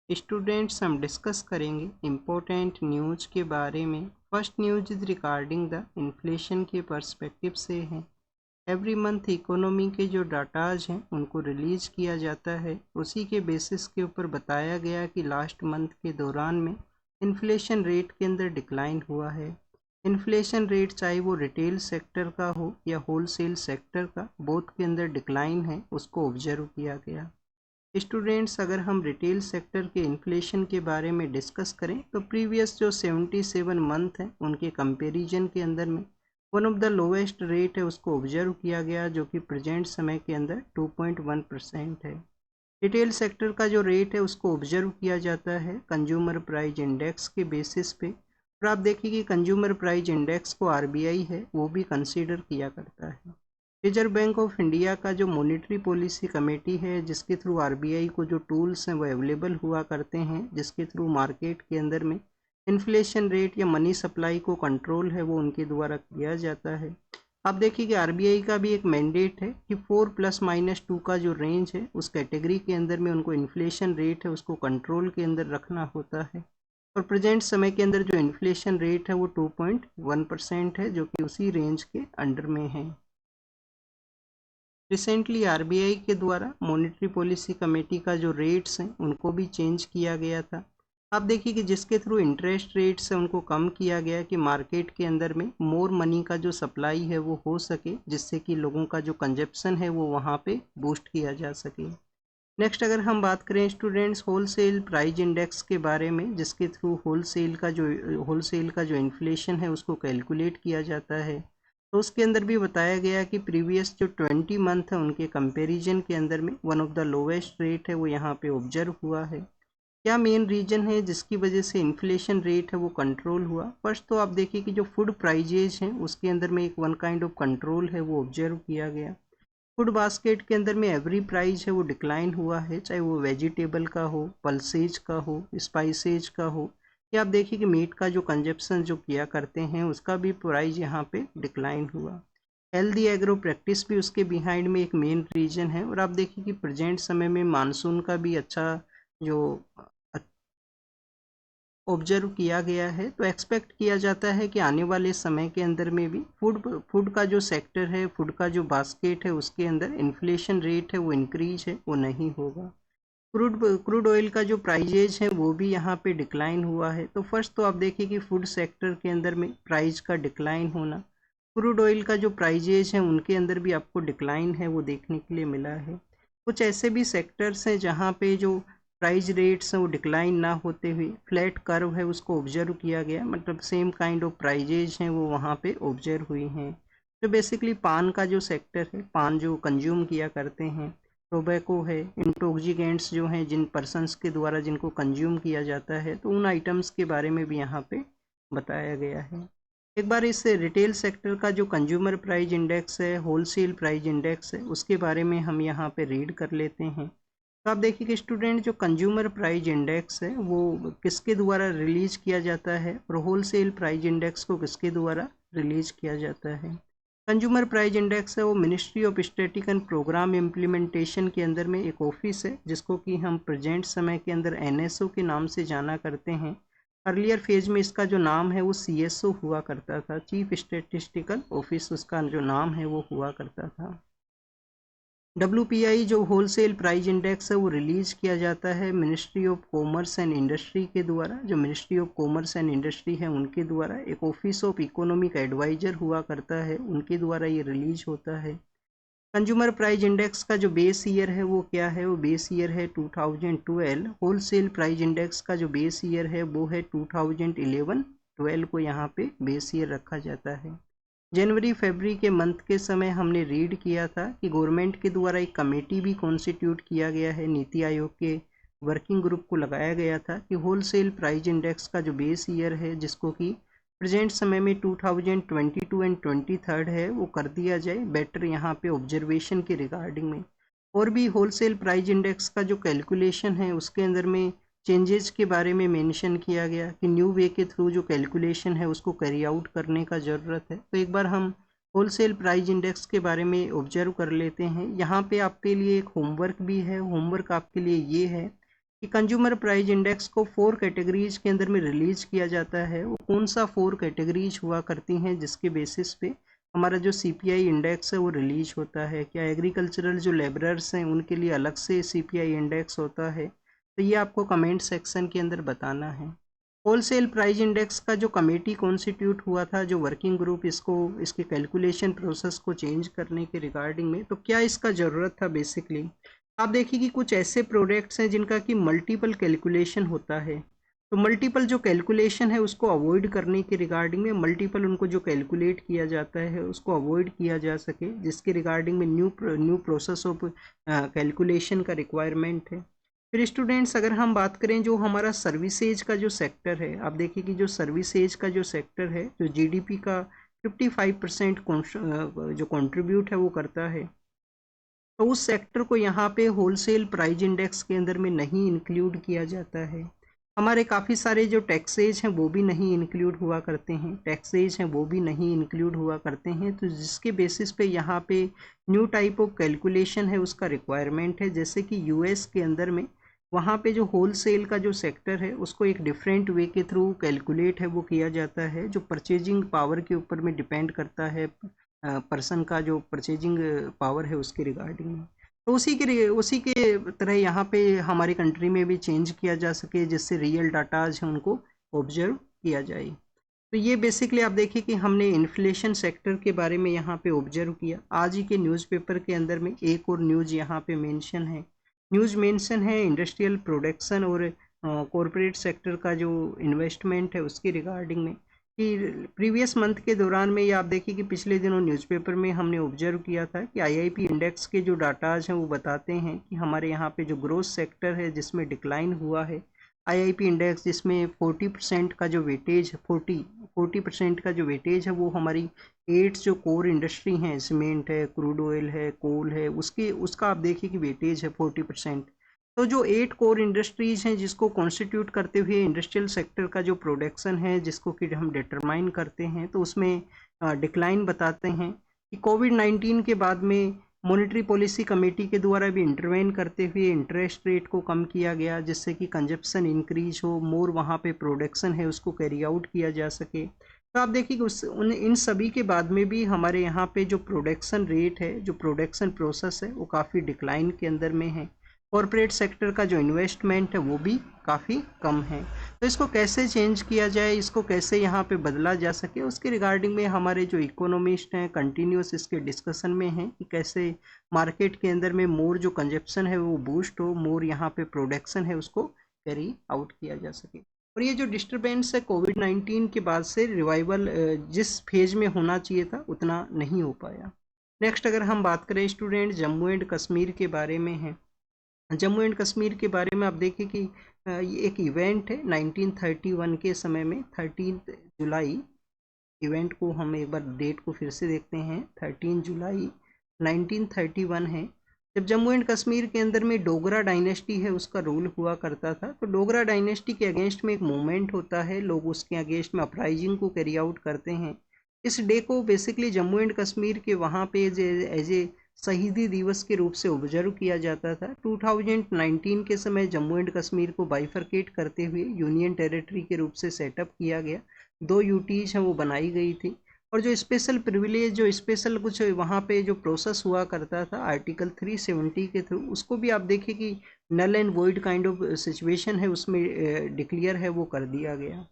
Students हम discuss करेंगे important news के बारे में। First news is regarding the inflation के पर्सपेक्टिव से है। एवरी मंथ इकोनॉमी के जो डाटाज हैं उनको रिलीज़ किया जाता है। उसी के बेसिस के ऊपर बताया गया कि लास्ट मंथ के दौरान में इन्फ्लेशन रेट के अंदर डिक्लाइन हुआ है। इन्फ्लेशन रेट चाहे वो रिटेल सेक्टर का हो या होलसेल सेक्टर का, बोथ के अंदर डिक्लाइन है, उसको ऑब्जर्व किया गया। स्टूडेंट्स अगर हम रिटेल सेक्टर के इन्फ्लेशन के बारे में डिस्कस करें तो प्रीवियस जो 77 मंथ हैं उनके कंपैरिजन के अंदर में one of the lowest rate है उसको ऑब्जर्व किया गया, जो कि प्रेजेंट समय के अंदर 2.1% है। रिटेल सेक्टर का जो रेट है उसको ऑब्जर्व किया जाता है कंज्यूमर प्राइस इंडेक्स के बेसिस पे। और आप देखिए कि कंज्यूमर प्राइस इंडेक्स को आरबीआई है वो भी कंसीडर किया करता है। रिजर्व बैंक ऑफ इंडिया का जो मॉनेटरी पॉलिसी कमेटी है, जिसके थ्रू आरबीआई को जो टूल्स हैं वो अवेलेबल हुआ करते हैं, जिसके थ्रू मार्केट के अंदर में इन्फ्लेशन रेट या मनी सप्लाई को कंट्रोल है वो उनके द्वारा किया जाता है। आप देखिए कि आरबीआई का भी एक मैंडेट है कि 4 ± 2 का जो रेंज है उस कैटेगरी के अंदर में उनको इन्फ्लेशन रेट है उसको कंट्रोल के अंदर रखना होता है। और प्रेजेंट समय के अंदर जो इन्फ्लेशन रेट है वो 2.1% है, जो कि उसी रेंज के अंडर में है। रिसेंटली आरबीआई के द्वारा मॉनेटरी पॉलिसी कमेटी का जो रेट्स हैं उनको भी चेंज किया गया था। आप देखिए कि जिसके थ्रू इंटरेस्ट रेट्स है उनको कम किया गया कि मार्केट के अंदर में मोर मनी का जो सप्लाई है वो हो सके, जिससे कि लोगों का जो कंजप्शन है वो वहाँ पे बूस्ट किया जा सके। नेक्स्ट अगर हम बात करें स्टूडेंट्स होलसेल प्राइस इंडेक्स के बारे में, जिसके थ्रू होलसेल का जो इन्फ्लेशन है उसको कैलकुलेट किया जाता है, तो उसके अंदर भी बताया गया कि प्रीवियस जो 20 मंथ है उनके कंपैरिजन के अंदर में one of the lowest rate है वो यहाँ पे ऑब्जर्व हुआ है। क्या मेन रीजन है जिसकी वजह से इन्फ्लेशन रेट है वो कंट्रोल हुआ? फर्स्ट तो आप देखिए कि जो फूड प्राइजेज हैं उसके अंदर में एक वन काइंड ऑफ कंट्रोल है वो ऑब्जर्व किया गया। फूड बास्केट के अंदर में एवरी प्राइस है वो डिक्लाइन हुआ है, चाहे वो वेजिटेबल का हो, पल्सेज का हो, स्पाइसेज का हो, या आप देखिए कि मीट का जो कंजप्शन जो किया करते हैं उसका भी प्राइस यहाँ पे डिक्लाइन हुआ। हेल्दी एग्रो प्रैक्टिस भी उसके बिहाइंड में एक मेन रीजन है। और आप देखिए कि प्रेजेंट समय में मानसून का भी अच्छा जो ऑब्जर्व किया गया है, तो एक्सपेक्ट किया जाता है कि आने वाले समय के अंदर में भी फूड का जो सेक्टर है, फूड का जो बास्केट है उसके अंदर इन्फ्लेशन रेट है वो इंक्रीज है वो नहीं होगा। क्रूड ऑयल का जो प्राइजेज है वो भी यहाँ पे डिक्लाइन हुआ है। तो फर्स्ट तो आप देखिए कि फूड सेक्टर के अंदर में प्राइस का डिक्लाइन होना, क्रूड ऑयल का जो प्राइजेज है उनके अंदर भी आपको डिक्लाइन है वो देखने के लिए मिला है। कुछ ऐसे भी सेक्टर्स हैं जहाँ पे जो प्राइस रेट्स हैं वो डिक्लाइन ना होते हुए फ्लैट कर्व है उसको ऑब्जर्व किया गया, मतलब सेम काइंड ऑफ प्राइजेज हैं वो वहाँ पे ऑब्जर्व हुई हैं। तो बेसिकली पान का जो सेक्टर है, पान जो कंज्यूम किया करते हैं, टोबैको है, इंटॉक्सिकेंट्स जो हैं जिन पर्सनस के द्वारा जिनको कंज्यूम किया जाता है, तो उन आइटम्स के बारे में भी यहाँ पे बताया गया है। एक बार इस रिटेल सेक्टर का जो कंज्यूमर प्राइस इंडेक्स है, होलसेल प्राइस इंडेक्स है, उसके बारे में हम यहाँ पे रीड कर लेते हैं। तो आप देखिए कि स्टूडेंट जो कंज्यूमर प्राइस इंडेक्स है वो किसके द्वारा रिलीज किया जाता है और होलसेल प्राइस इंडेक्स को किसके द्वारा रिलीज किया जाता है। कंज्यूमर प्राइस इंडेक्स है वो ministry of static and program implementation के अंदर में एक ऑफिस है, जिसको कि हम प्रेजेंट समय के अंदर एनएसओ के नाम से जाना करते हैं। अर्लियर फेज में इसका जो नाम है वो सीएसओ हुआ करता था, चीफ स्टैटिस्टिकल ऑफिस उसका जो नाम है वो हुआ करता था। WPI जो होलसेल प्राइस इंडेक्स है वो रिलीज किया जाता है ministry of commerce and industry के द्वारा। जो ministry of commerce and industry है उनके द्वारा, एक ऑफिस ऑफ इकोनॉमिक एडवाइजर हुआ करता है, उनके द्वारा ये रिलीज होता है। कंज्यूमर प्राइस इंडेक्स का जो बेस ईयर है वो क्या है? वो बेस ईयर है 2012। होलसेल प्राइस इंडेक्स का जो बेस ईयर है वो है 2011। 12 को यहाँ पे बेस ईयर रखा जाता है। जनवरी फरवरी के मंथ के समय हमने रीड किया था कि गवर्नमेंट के द्वारा एक कमेटी भी कॉन्स्टिट्यूट किया गया है, नीति आयोग के वर्किंग ग्रुप को लगाया गया था कि होलसेल प्राइस इंडेक्स का जो बेस ईयर है, जिसको कि प्रेजेंट समय में 2022 एंड 23 है, वो कर दिया जाए बेटर यहाँ पे ऑब्जर्वेशन के रिगार्डिंग में। और भी होलसेल प्राइस इंडेक्स का जो कैलकुलेशन है उसके अंदर में चेंजेस के बारे में मेंशन किया गया कि न्यू वे के थ्रू जो कैलकुलेशन है उसको कैरी आउट करने का ज़रूरत है। तो एक बार हम होलसेल प्राइस इंडेक्स के बारे में ऑब्जर्व कर लेते हैं। यहाँ पे आपके लिए एक होमवर्क भी है। होमवर्क आपके लिए ये है कि कंज्यूमर प्राइस इंडेक्स को 4 कैटेगरीज के अंदर में रिलीज किया जाता है। वो कौन सा 4 कैटेगरीज हुआ करती हैं जिसके बेसिस पे हमारा जो CPI इंडेक्स है वो रिलीज होता है? क्या एग्रीकल्चरल जो लेबरर्स हैं उनके लिए अलग से CPI इंडेक्स होता है? तो ये आपको कमेंट सेक्शन के अंदर बताना है। होलसेल प्राइस इंडेक्स का जो कमेटी कॉन्स्टिट्यूट हुआ था, जो वर्किंग ग्रुप इसके कैलकुलेशन प्रोसेस को चेंज करने के रिगार्डिंग में, तो क्या इसका ज़रूरत था? बेसिकली आप देखिए कि कुछ ऐसे प्रोडक्ट्स हैं जिनका कि मल्टीपल कैलकुलेशन होता है, तो मल्टीपल जो कैलकुलेशन है उसको अवॉइड करने के रिगार्डिंग में मल्टीपल उनको जो कैलकुलेट किया जाता है उसको अवॉइड किया जा सके, जिसके रिगार्डिंग में न्यू प्रोसेस ऑफ कैलकुलेशन का रिक्वायरमेंट है। फिर स्टूडेंट्स अगर हम बात करें जो हमारा सर्विसेज का जो सेक्टर है, आप देखिए कि जो सर्विसेज का जो सेक्टर है जो GDP का 55% जो कंट्रीब्यूट है वो करता है, तो उस सेक्टर को यहाँ पे होलसेल प्राइस इंडेक्स के अंदर में नहीं इंक्लूड किया जाता है। हमारे काफ़ी सारे जो टैक्सेज हैं वो भी नहीं इंक्लूड हुआ करते हैं, टैक्सेज हैं वो भी नहीं इंक्लूड हुआ करते हैं, तो जिसके बेसिस पे यहाँ पे न्यू टाइप ऑफ कैलकुलेशन है उसका रिक्वायरमेंट है। जैसे कि US के अंदर में वहाँ पे जो होलसेल का जो सेक्टर है उसको एक डिफरेंट वे के थ्रू कैलकुलेट है वो किया जाता है, जो परचेजिंग पावर के ऊपर में डिपेंड करता है, पर्सन का जो परचेजिंग पावर है उसके रिगार्डिंग में। तो उसी के तरह यहाँ पे हमारी कंट्री में भी चेंज किया जा सके जिससे रियल डाटाज हैं उनको ऑब्जर्व किया जाए। तो ये बेसिकली आप देखिए कि हमने इन्फ्लेशन सेक्टर के बारे में यहाँ पे ऑब्जर्व किया। आज ही के न्यूज़पेपर के अंदर में एक और न्यूज़ यहाँ पे मेंशन है इंडस्ट्रियल प्रोडक्शन और कॉरपोरेट सेक्टर का जो इन्वेस्टमेंट है उसके रिगार्डिंग में, कि प्रीवियस मंथ के दौरान में ये आप देखिए कि पिछले दिनों न्यूज़पेपर में हमने ऑब्जर्व किया था कि IIP इंडेक्स के जो डाटाज हैं वो बताते हैं कि हमारे यहाँ पे जो ग्रोथ सेक्टर है जिसमें डिक्लाइन हुआ है, IIP इंडेक्स जिसमें 40% का जो वेटेज 40% का जो वेटेज है वो हमारी 8 जो कोर इंडस्ट्री हैं, सीमेंट है, क्रूड ऑयल है, कोल है, उसका आप देखिए कि वेटेज है 40%। तो जो 8 कोर इंडस्ट्रीज हैं जिसको कॉन्स्टिट्यूट करते हुए इंडस्ट्रियल सेक्टर का जो प्रोडक्शन है जिसको कि हम डिटरमाइन करते हैं, तो उसमें डिक्लाइन बताते हैं कि कोविड-19 के बाद में मॉनेटरी पॉलिसी कमेटी के द्वारा भी इंटरवेन करते हुए इंटरेस्ट रेट को कम किया गया जिससे कि कंजप्शन इंक्रीज हो, मोर वहाँ पे प्रोडक्शन है उसको कैरी आउट किया जा सके। तो आप देखिए कि इन सभी के बाद में भी हमारे यहाँ पे जो प्रोडक्शन रेट है, जो प्रोडक्शन प्रोसेस है वो काफ़ी डिक्लाइन के अंदर में है। कॉरपोरेट सेक्टर का जो इन्वेस्टमेंट है वो भी काफ़ी कम है। तो इसको कैसे चेंज किया जाए, इसको कैसे यहाँ पे बदला जा सके, उसके रिगार्डिंग में हमारे जो इकोनॉमिस्ट हैं कंटिन्यूस इसके डिस्कशन में हैं कि कैसे मार्केट के अंदर में मोर जो कंजप्शन है वो बूस्ट हो, मोर यहाँ पे प्रोडक्शन है उसको कैरी आउट किया जा सके। और ये जो डिस्टर्बेंस है कोविड-19 के बाद से रिवाइवल जिस फेज में होना चाहिए था उतना नहीं हो पाया। नेक्स्ट अगर हम बात करें स्टूडेंट जम्मू एंड कश्मीर के बारे में है, जम्मू एंड कश्मीर के बारे में आप देखिए कि ये एक इवेंट है 1931 के समय में 13 जुलाई इवेंट को हम एक बार डेट को फिर से देखते हैं। 13 जुलाई 1931 है जब जम्मू एंड कश्मीर के अंदर में डोगरा डायनेस्टी है उसका रूल हुआ करता था। तो डोगरा डायनेस्टी के अगेंस्ट में एक मूवमेंट होता है, लोग उसके अगेंस्ट में अपराइजिंग को कैरी आउट करते हैं। इस डे को बेसिकली जम्मू एंड कश्मीर के वहाँ पे एज ए शहीदी दिवस के रूप से ऑब्जर्व किया जाता था। 2019 के समय जम्मू एंड कश्मीर को बाइफरकेट करते हुए यूनियन टेरिटरी के रूप से सेटअप किया गया, 2 यूटीज हैं वो बनाई गई थी। और जो स्पेशल प्रिविलेज जो स्पेशल कुछ वहाँ पे जो प्रोसेस हुआ करता था आर्टिकल 370 के थ्रू, उसको भी आप देखिए कि null and void kind of situation है उसमें डिक्लेयर है वो कर दिया गया।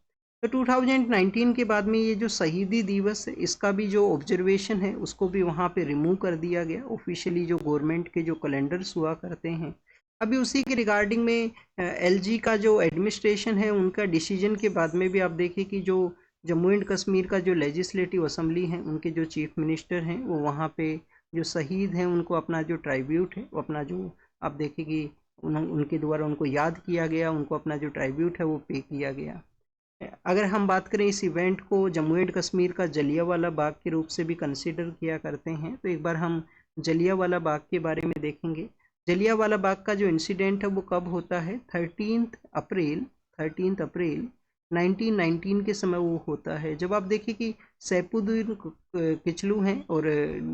तो 2019 के बाद में ये जो शहीदी दिवस है इसका भी जो ऑब्जर्वेशन है उसको भी वहाँ पे रिमूव कर दिया गया ऑफिशियली, जो गवर्नमेंट के जो कैलेंडर्स हुआ करते हैं। अभी उसी के रिगार्डिंग में LG का जो एडमिनिस्ट्रेशन है उनका डिसीजन के बाद में भी आप देखिए कि जो जम्मू एंड कश्मीर का जो लेजिस्लेटिव असेंबली है उनके जो चीफ मिनिस्टर हैं वो वहाँ पे जो शहीद हैं उनको अपना जो ट्राइब्यूट है वो अपना जो आप देखिए कि उनके द्वारा उनको याद किया गया, उनको अपना जो ट्राइब्यूट है वो पे किया गया। अगर हम बात करें इस इवेंट को जम्मू एंड कश्मीर का जलियांवाला बाग के रूप से भी कंसीडर किया करते हैं, तो एक बार हम जलियांवाला बाग के बारे में देखेंगे। जलियांवाला बाग का जो इंसिडेंट है वो कब होता है, 13 अप्रैल 1919 के समय वो होता है, जब आप देखिए कि सैफुद्दीन किचलू हैं और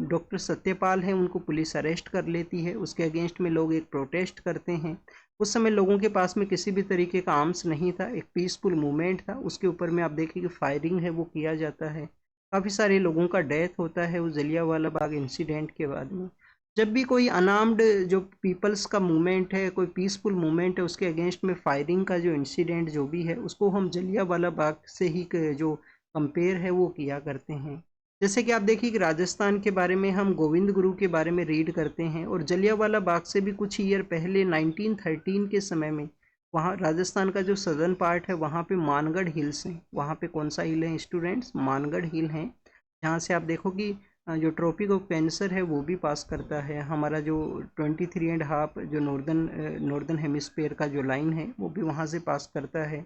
डॉक्टर सत्यपाल हैं, उनको पुलिस अरेस्ट कर लेती है। उसके अगेंस्ट में लोग एक प्रोटेस्ट करते हैं। उस समय लोगों के पास में किसी भी तरीके का आर्म्स नहीं था, एक पीसफुल मूवमेंट था। उसके ऊपर में आप देखिए कि फायरिंग है वो किया जाता है, काफ़ी सारे लोगों का डेथ होता है उस जलियांवाला बाग इंसिडेंट के बाद में। जब भी कोई अनार्म्ड जो पीपल्स का मूवमेंट है, कोई पीसफुल मूवमेंट है, उसके अगेंस्ट में फायरिंग का जो इंसिडेंट जो भी है, उसको हम जलियांवाला बाग से ही जो कंपेयर है वो किया करते हैं। जैसे कि आप देखिए कि राजस्थान के बारे में हम गोविंद गुरु के बारे में रीड करते हैं, और जलियांवाला बाग से भी कुछ ईयर पहले 1913 के समय में वहाँ राजस्थान का जो सदर्न पार्ट है वहाँ पे मानगढ़ हिल्स हैं। वहाँ पे कौन सा हिल है स्टूडेंट्स? मानगढ़ हिल हैं, जहाँ से आप देखो कि जो ट्रॉपिक ऑफ कैंसर है वो भी पास करता है। हमारा जो 23.5 जो नॉर्दर्न हेमिस्फेयर का जो लाइन है वो भी वहाँ से पास करता है।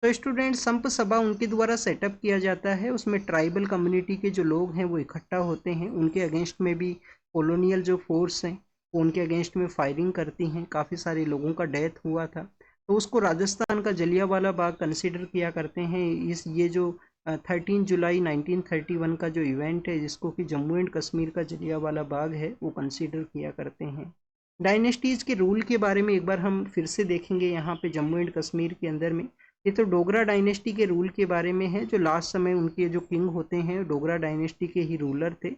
तो स्टूडेंट संप सभा उनके द्वारा सेटअप किया जाता है, उसमें ट्राइबल कम्युनिटी के जो लोग हैं वो इकट्ठा होते हैं। उनके अगेंस्ट में भी कॉलोनियल जो फोर्स हैं वो उनके अगेंस्ट में फायरिंग करती हैं, काफ़ी सारे लोगों का डेथ हुआ था। तो उसको राजस्थान का जलियांवाला बाग कंसिडर किया करते हैं। ये जो 13 जुलाई 1931 का जो इवेंट है, जिसको कि जम्मू एंड कश्मीर का जलियांवाला बाग है, वो कंसीडर किया करते हैं। डायनेस्टीज़ के रूल के बारे में एक बार हम फिर से देखेंगे यहाँ पे जम्मू एंड कश्मीर के अंदर में। ये तो डोगरा डायनेस्टी के रूल के बारे में है, जो लास्ट समय उनके जो किंग होते हैं डोगरा डायनेस्टी के ही रूलर थे।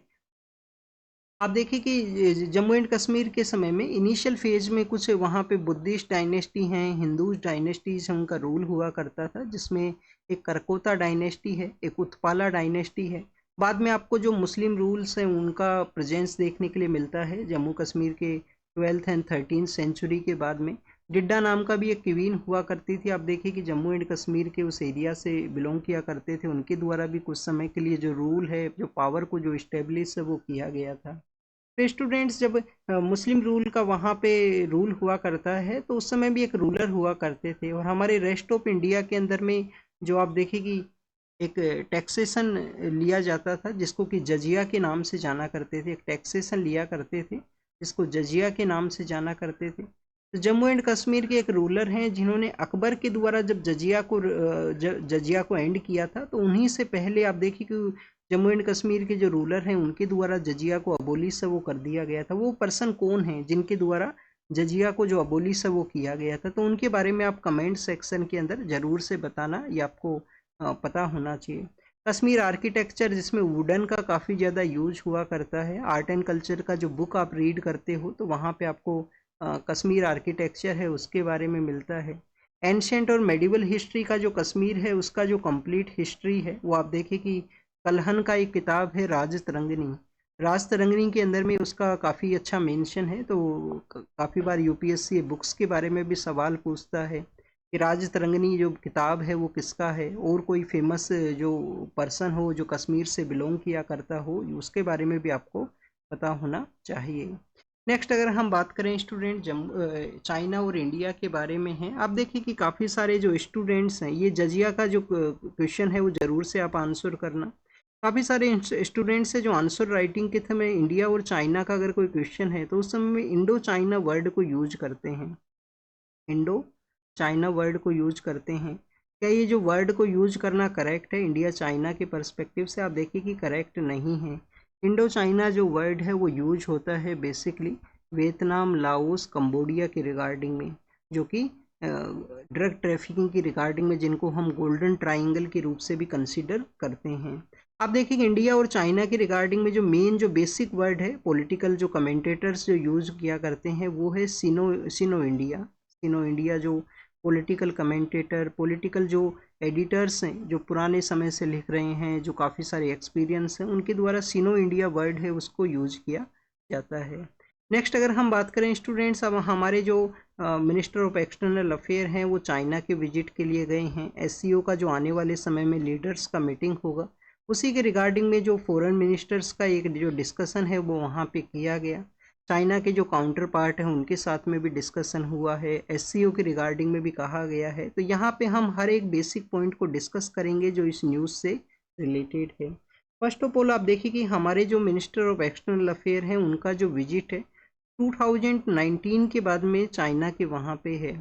आप देखिए कि जम्मू एंड कश्मीर के समय में इनिशियल फेज में कुछ वहाँ पे बुद्धिस्ट डायनेस्टी हैं, हिंदूज डायनेस्टीज हैं, उनका रूल हुआ करता था, जिसमें एक करकोता डायनेस्टी है, एक उत्पाला डायनेस्टी है। बाद में आपको जो मुस्लिम रूल्स हैं उनका प्रेजेंस देखने के लिए मिलता है जम्मू कश्मीर के 12th एंड 13th सेंचुरी के बाद में। डिड्डा नाम का भी एक क्वीन हुआ करती थी। आप देखिए कि जम्मू एंड कश्मीर के उस एरिया से बिलोंग किया करते थे, उनके द्वारा भी कुछ समय के लिए जो रूल है, जो पावर को जो इस्टेब्लिश है वो किया गया था। तो स्टूडेंट्स जब मुस्लिम रूल का वहाँ पे रूल हुआ करता है, तो उस समय भी एक रूलर हुआ करते थे। और हमारे रेस्ट ऑफ इंडिया के अंदर में जो आप देखिए कि एक टैक्सेशन लिया जाता था, जिसको कि जजिया के नाम से जाना करते थे। एक टैक्सेशन लिया करते थे जिसको जजिया के नाम से जाना करते थे। तो जम्मू एंड कश्मीर के एक रूलर हैं जिन्होंने अकबर के द्वारा जब जजिया को एंड किया था, तो उन्हीं से पहले आप देखिए कि जम्मू एंड कश्मीर के जो रूलर हैं उनके द्वारा जजिया को अबोलिश वो कर दिया गया था। वो पर्सन कौन है जिनके द्वारा जजिया को जो अबोलिश वो किया गया था? तो उनके बारे में आप कमेंट सेक्शन के अंदर ज़रूर से बताना, ये आपको पता होना चाहिए। कश्मीर आर्किटेक्चर, जिसमें वुडन का काफ़ी ज़्यादा यूज हुआ करता है। आर्ट एंड कल्चर का जो बुक आप रीड करते हो तो वहाँ पे आपको कश्मीर आर्किटेक्चर है उसके बारे में मिलता है। एंशेंट और मेडिवल हिस्ट्री का जो कश्मीर है उसका जो कंप्लीट हिस्ट्री है वो आप देखिए कि कल्हन का एक किताब है राज तरंगिणी। राज तरंगिणी के अंदर में उसका काफ़ी अच्छा मेंशन है। तो काफ़ी बार यूपीएससी बुक्स के बारे में भी सवाल पूछता है कि राज तरंगिणी जो किताब है वो किसका है, और कोई फेमस जो पर्सन हो जो कश्मीर से बिलोंग किया करता हो, उसके बारे में भी आपको पता होना चाहिए। नेक्स्ट अगर हम बात करें स्टूडेंट चाइना और इंडिया के बारे में है। आप देखिए कि काफ़ी सारे जो स्टूडेंट्स हैं, ये जजिया का जो क्वेश्चन है वो ज़रूर से आप आंसर करना। काफ़ी सारे स्टूडेंट्स हैं जो आंसर राइटिंग के समय इंडिया और चाइना का अगर कोई क्वेश्चन है तो उस समय में इंडो चाइना वर्ड को यूज करते हैं। इंडो चाइना वर्ड को यूज करते हैं। क्या ये जो वर्ड को यूज करना करेक्ट है इंडिया चाइना के पर्सपेक्टिव से? आप देखिए कि करेक्ट नहीं है। इंडो चाइना जो वर्ड है वो यूज होता है बेसिकली वियतनाम, लाओस, कंबोडिया के रिगार्डिंग में, जो कि ड्रग ट्रैफिकिंग की रिगार्डिंग में, जिनको हम गोल्डन ट्राइंगल के रूप से भी कंसीडर करते हैं। आप देखिए कि इंडिया और चाइना के रिगार्डिंग में जो मेन जो बेसिक वर्ड है पॉलिटिकल जो कमेंटेटर्स जो यूज़ किया करते हैं वो है सिनो इंडिया। सिनो इंडिया जो पॉलिटिकल कमेंटेटर, पॉलिटिकल जो एडिटर्स हैं जो पुराने समय से लिख रहे हैं, जो काफ़ी सारे एक्सपीरियंस हैं, उनके द्वारा सिनो इंडिया वर्ड है उसको यूज किया जाता है। नेक्स्ट अगर हम बात करें स्टूडेंट्स, अब हमारे जो मिनिस्टर ऑफ एक्सटर्नल अफेयर हैं वो चाइना के विजिट के लिए गए हैं। एससीओ का जो आने वाले समय में लीडर्स का मीटिंग होगा, उसी के रिगार्डिंग में जो फॉरेन मिनिस्टर्स का एक जो डिस्कशन है वो वहाँ पे किया गया। चाइना के जो काउंटर पार्ट हैं उनके साथ में भी डिस्कशन हुआ है, एससीओ के रिगार्डिंग में भी कहा गया है। तो यहाँ पे हम हर एक बेसिक पॉइंट को डिस्कस करेंगे जो इस न्यूज़ से रिलेटेड है। फर्स्ट ऑफ ऑल आप देखिए कि हमारे जो मिनिस्टर ऑफ एक्सटर्नल अफेयर हैं उनका जो विजिट है 2019 के बाद में चाइना के वहाँ पे है।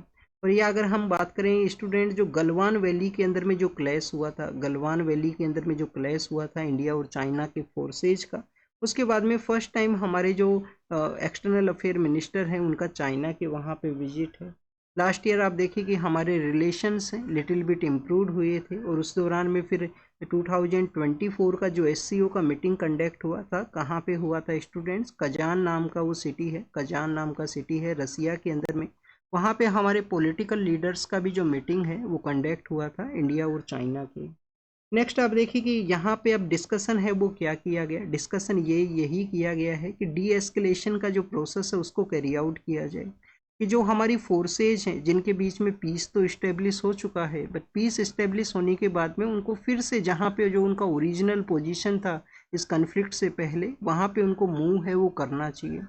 और ये अगर हम बात करें स्टूडेंट, जो गलवान वैली के अंदर में जो क्लैश हुआ था, गलवान वैली के अंदर में जो क्लैश हुआ था इंडिया और चाइना के फोर्सेज का, उसके बाद में फर्स्ट टाइम हमारे जो एक्सटर्नल अफेयर मिनिस्टर हैं उनका चाइना के वहाँ पे विजिट है। लास्ट ईयर आप देखिए कि हमारे रिलेशंस हैं लिटिल बिट इम्प्रूव हुए थे, और उस दौरान में फिर 2024 का जो SCO का मीटिंग कंडक्ट हुआ था, कहाँ पे हुआ था स्टूडेंट्स? कजान नाम का वो सिटी है, कजान नाम का सिटी है रसिया के अंदर में। वहाँ पे हमारे पॉलिटिकल लीडर्स का भी जो मीटिंग है वो कंडक्ट हुआ था इंडिया और चाइना के। नेक्स्ट आप देखिए कि यहाँ पे अब डिस्कशन है वो क्या किया गया, डिस्कशन यही किया गया है कि डी एस्केलेशन का जो प्रोसेस है उसको कैरी आउट किया जाए, कि जो हमारी फोर्सेज हैं जिनके बीच में पीस तो इस्टेब्लिश हो चुका है, बट पीस इस्टेब्लिश होने के बाद में उनको फिर से जहाँ पे जो उनका ओरिजिनल पोजीशन था इस कन्फ्लिक्ट से पहले, वहाँ पे उनको मूव है वो करना चाहिए।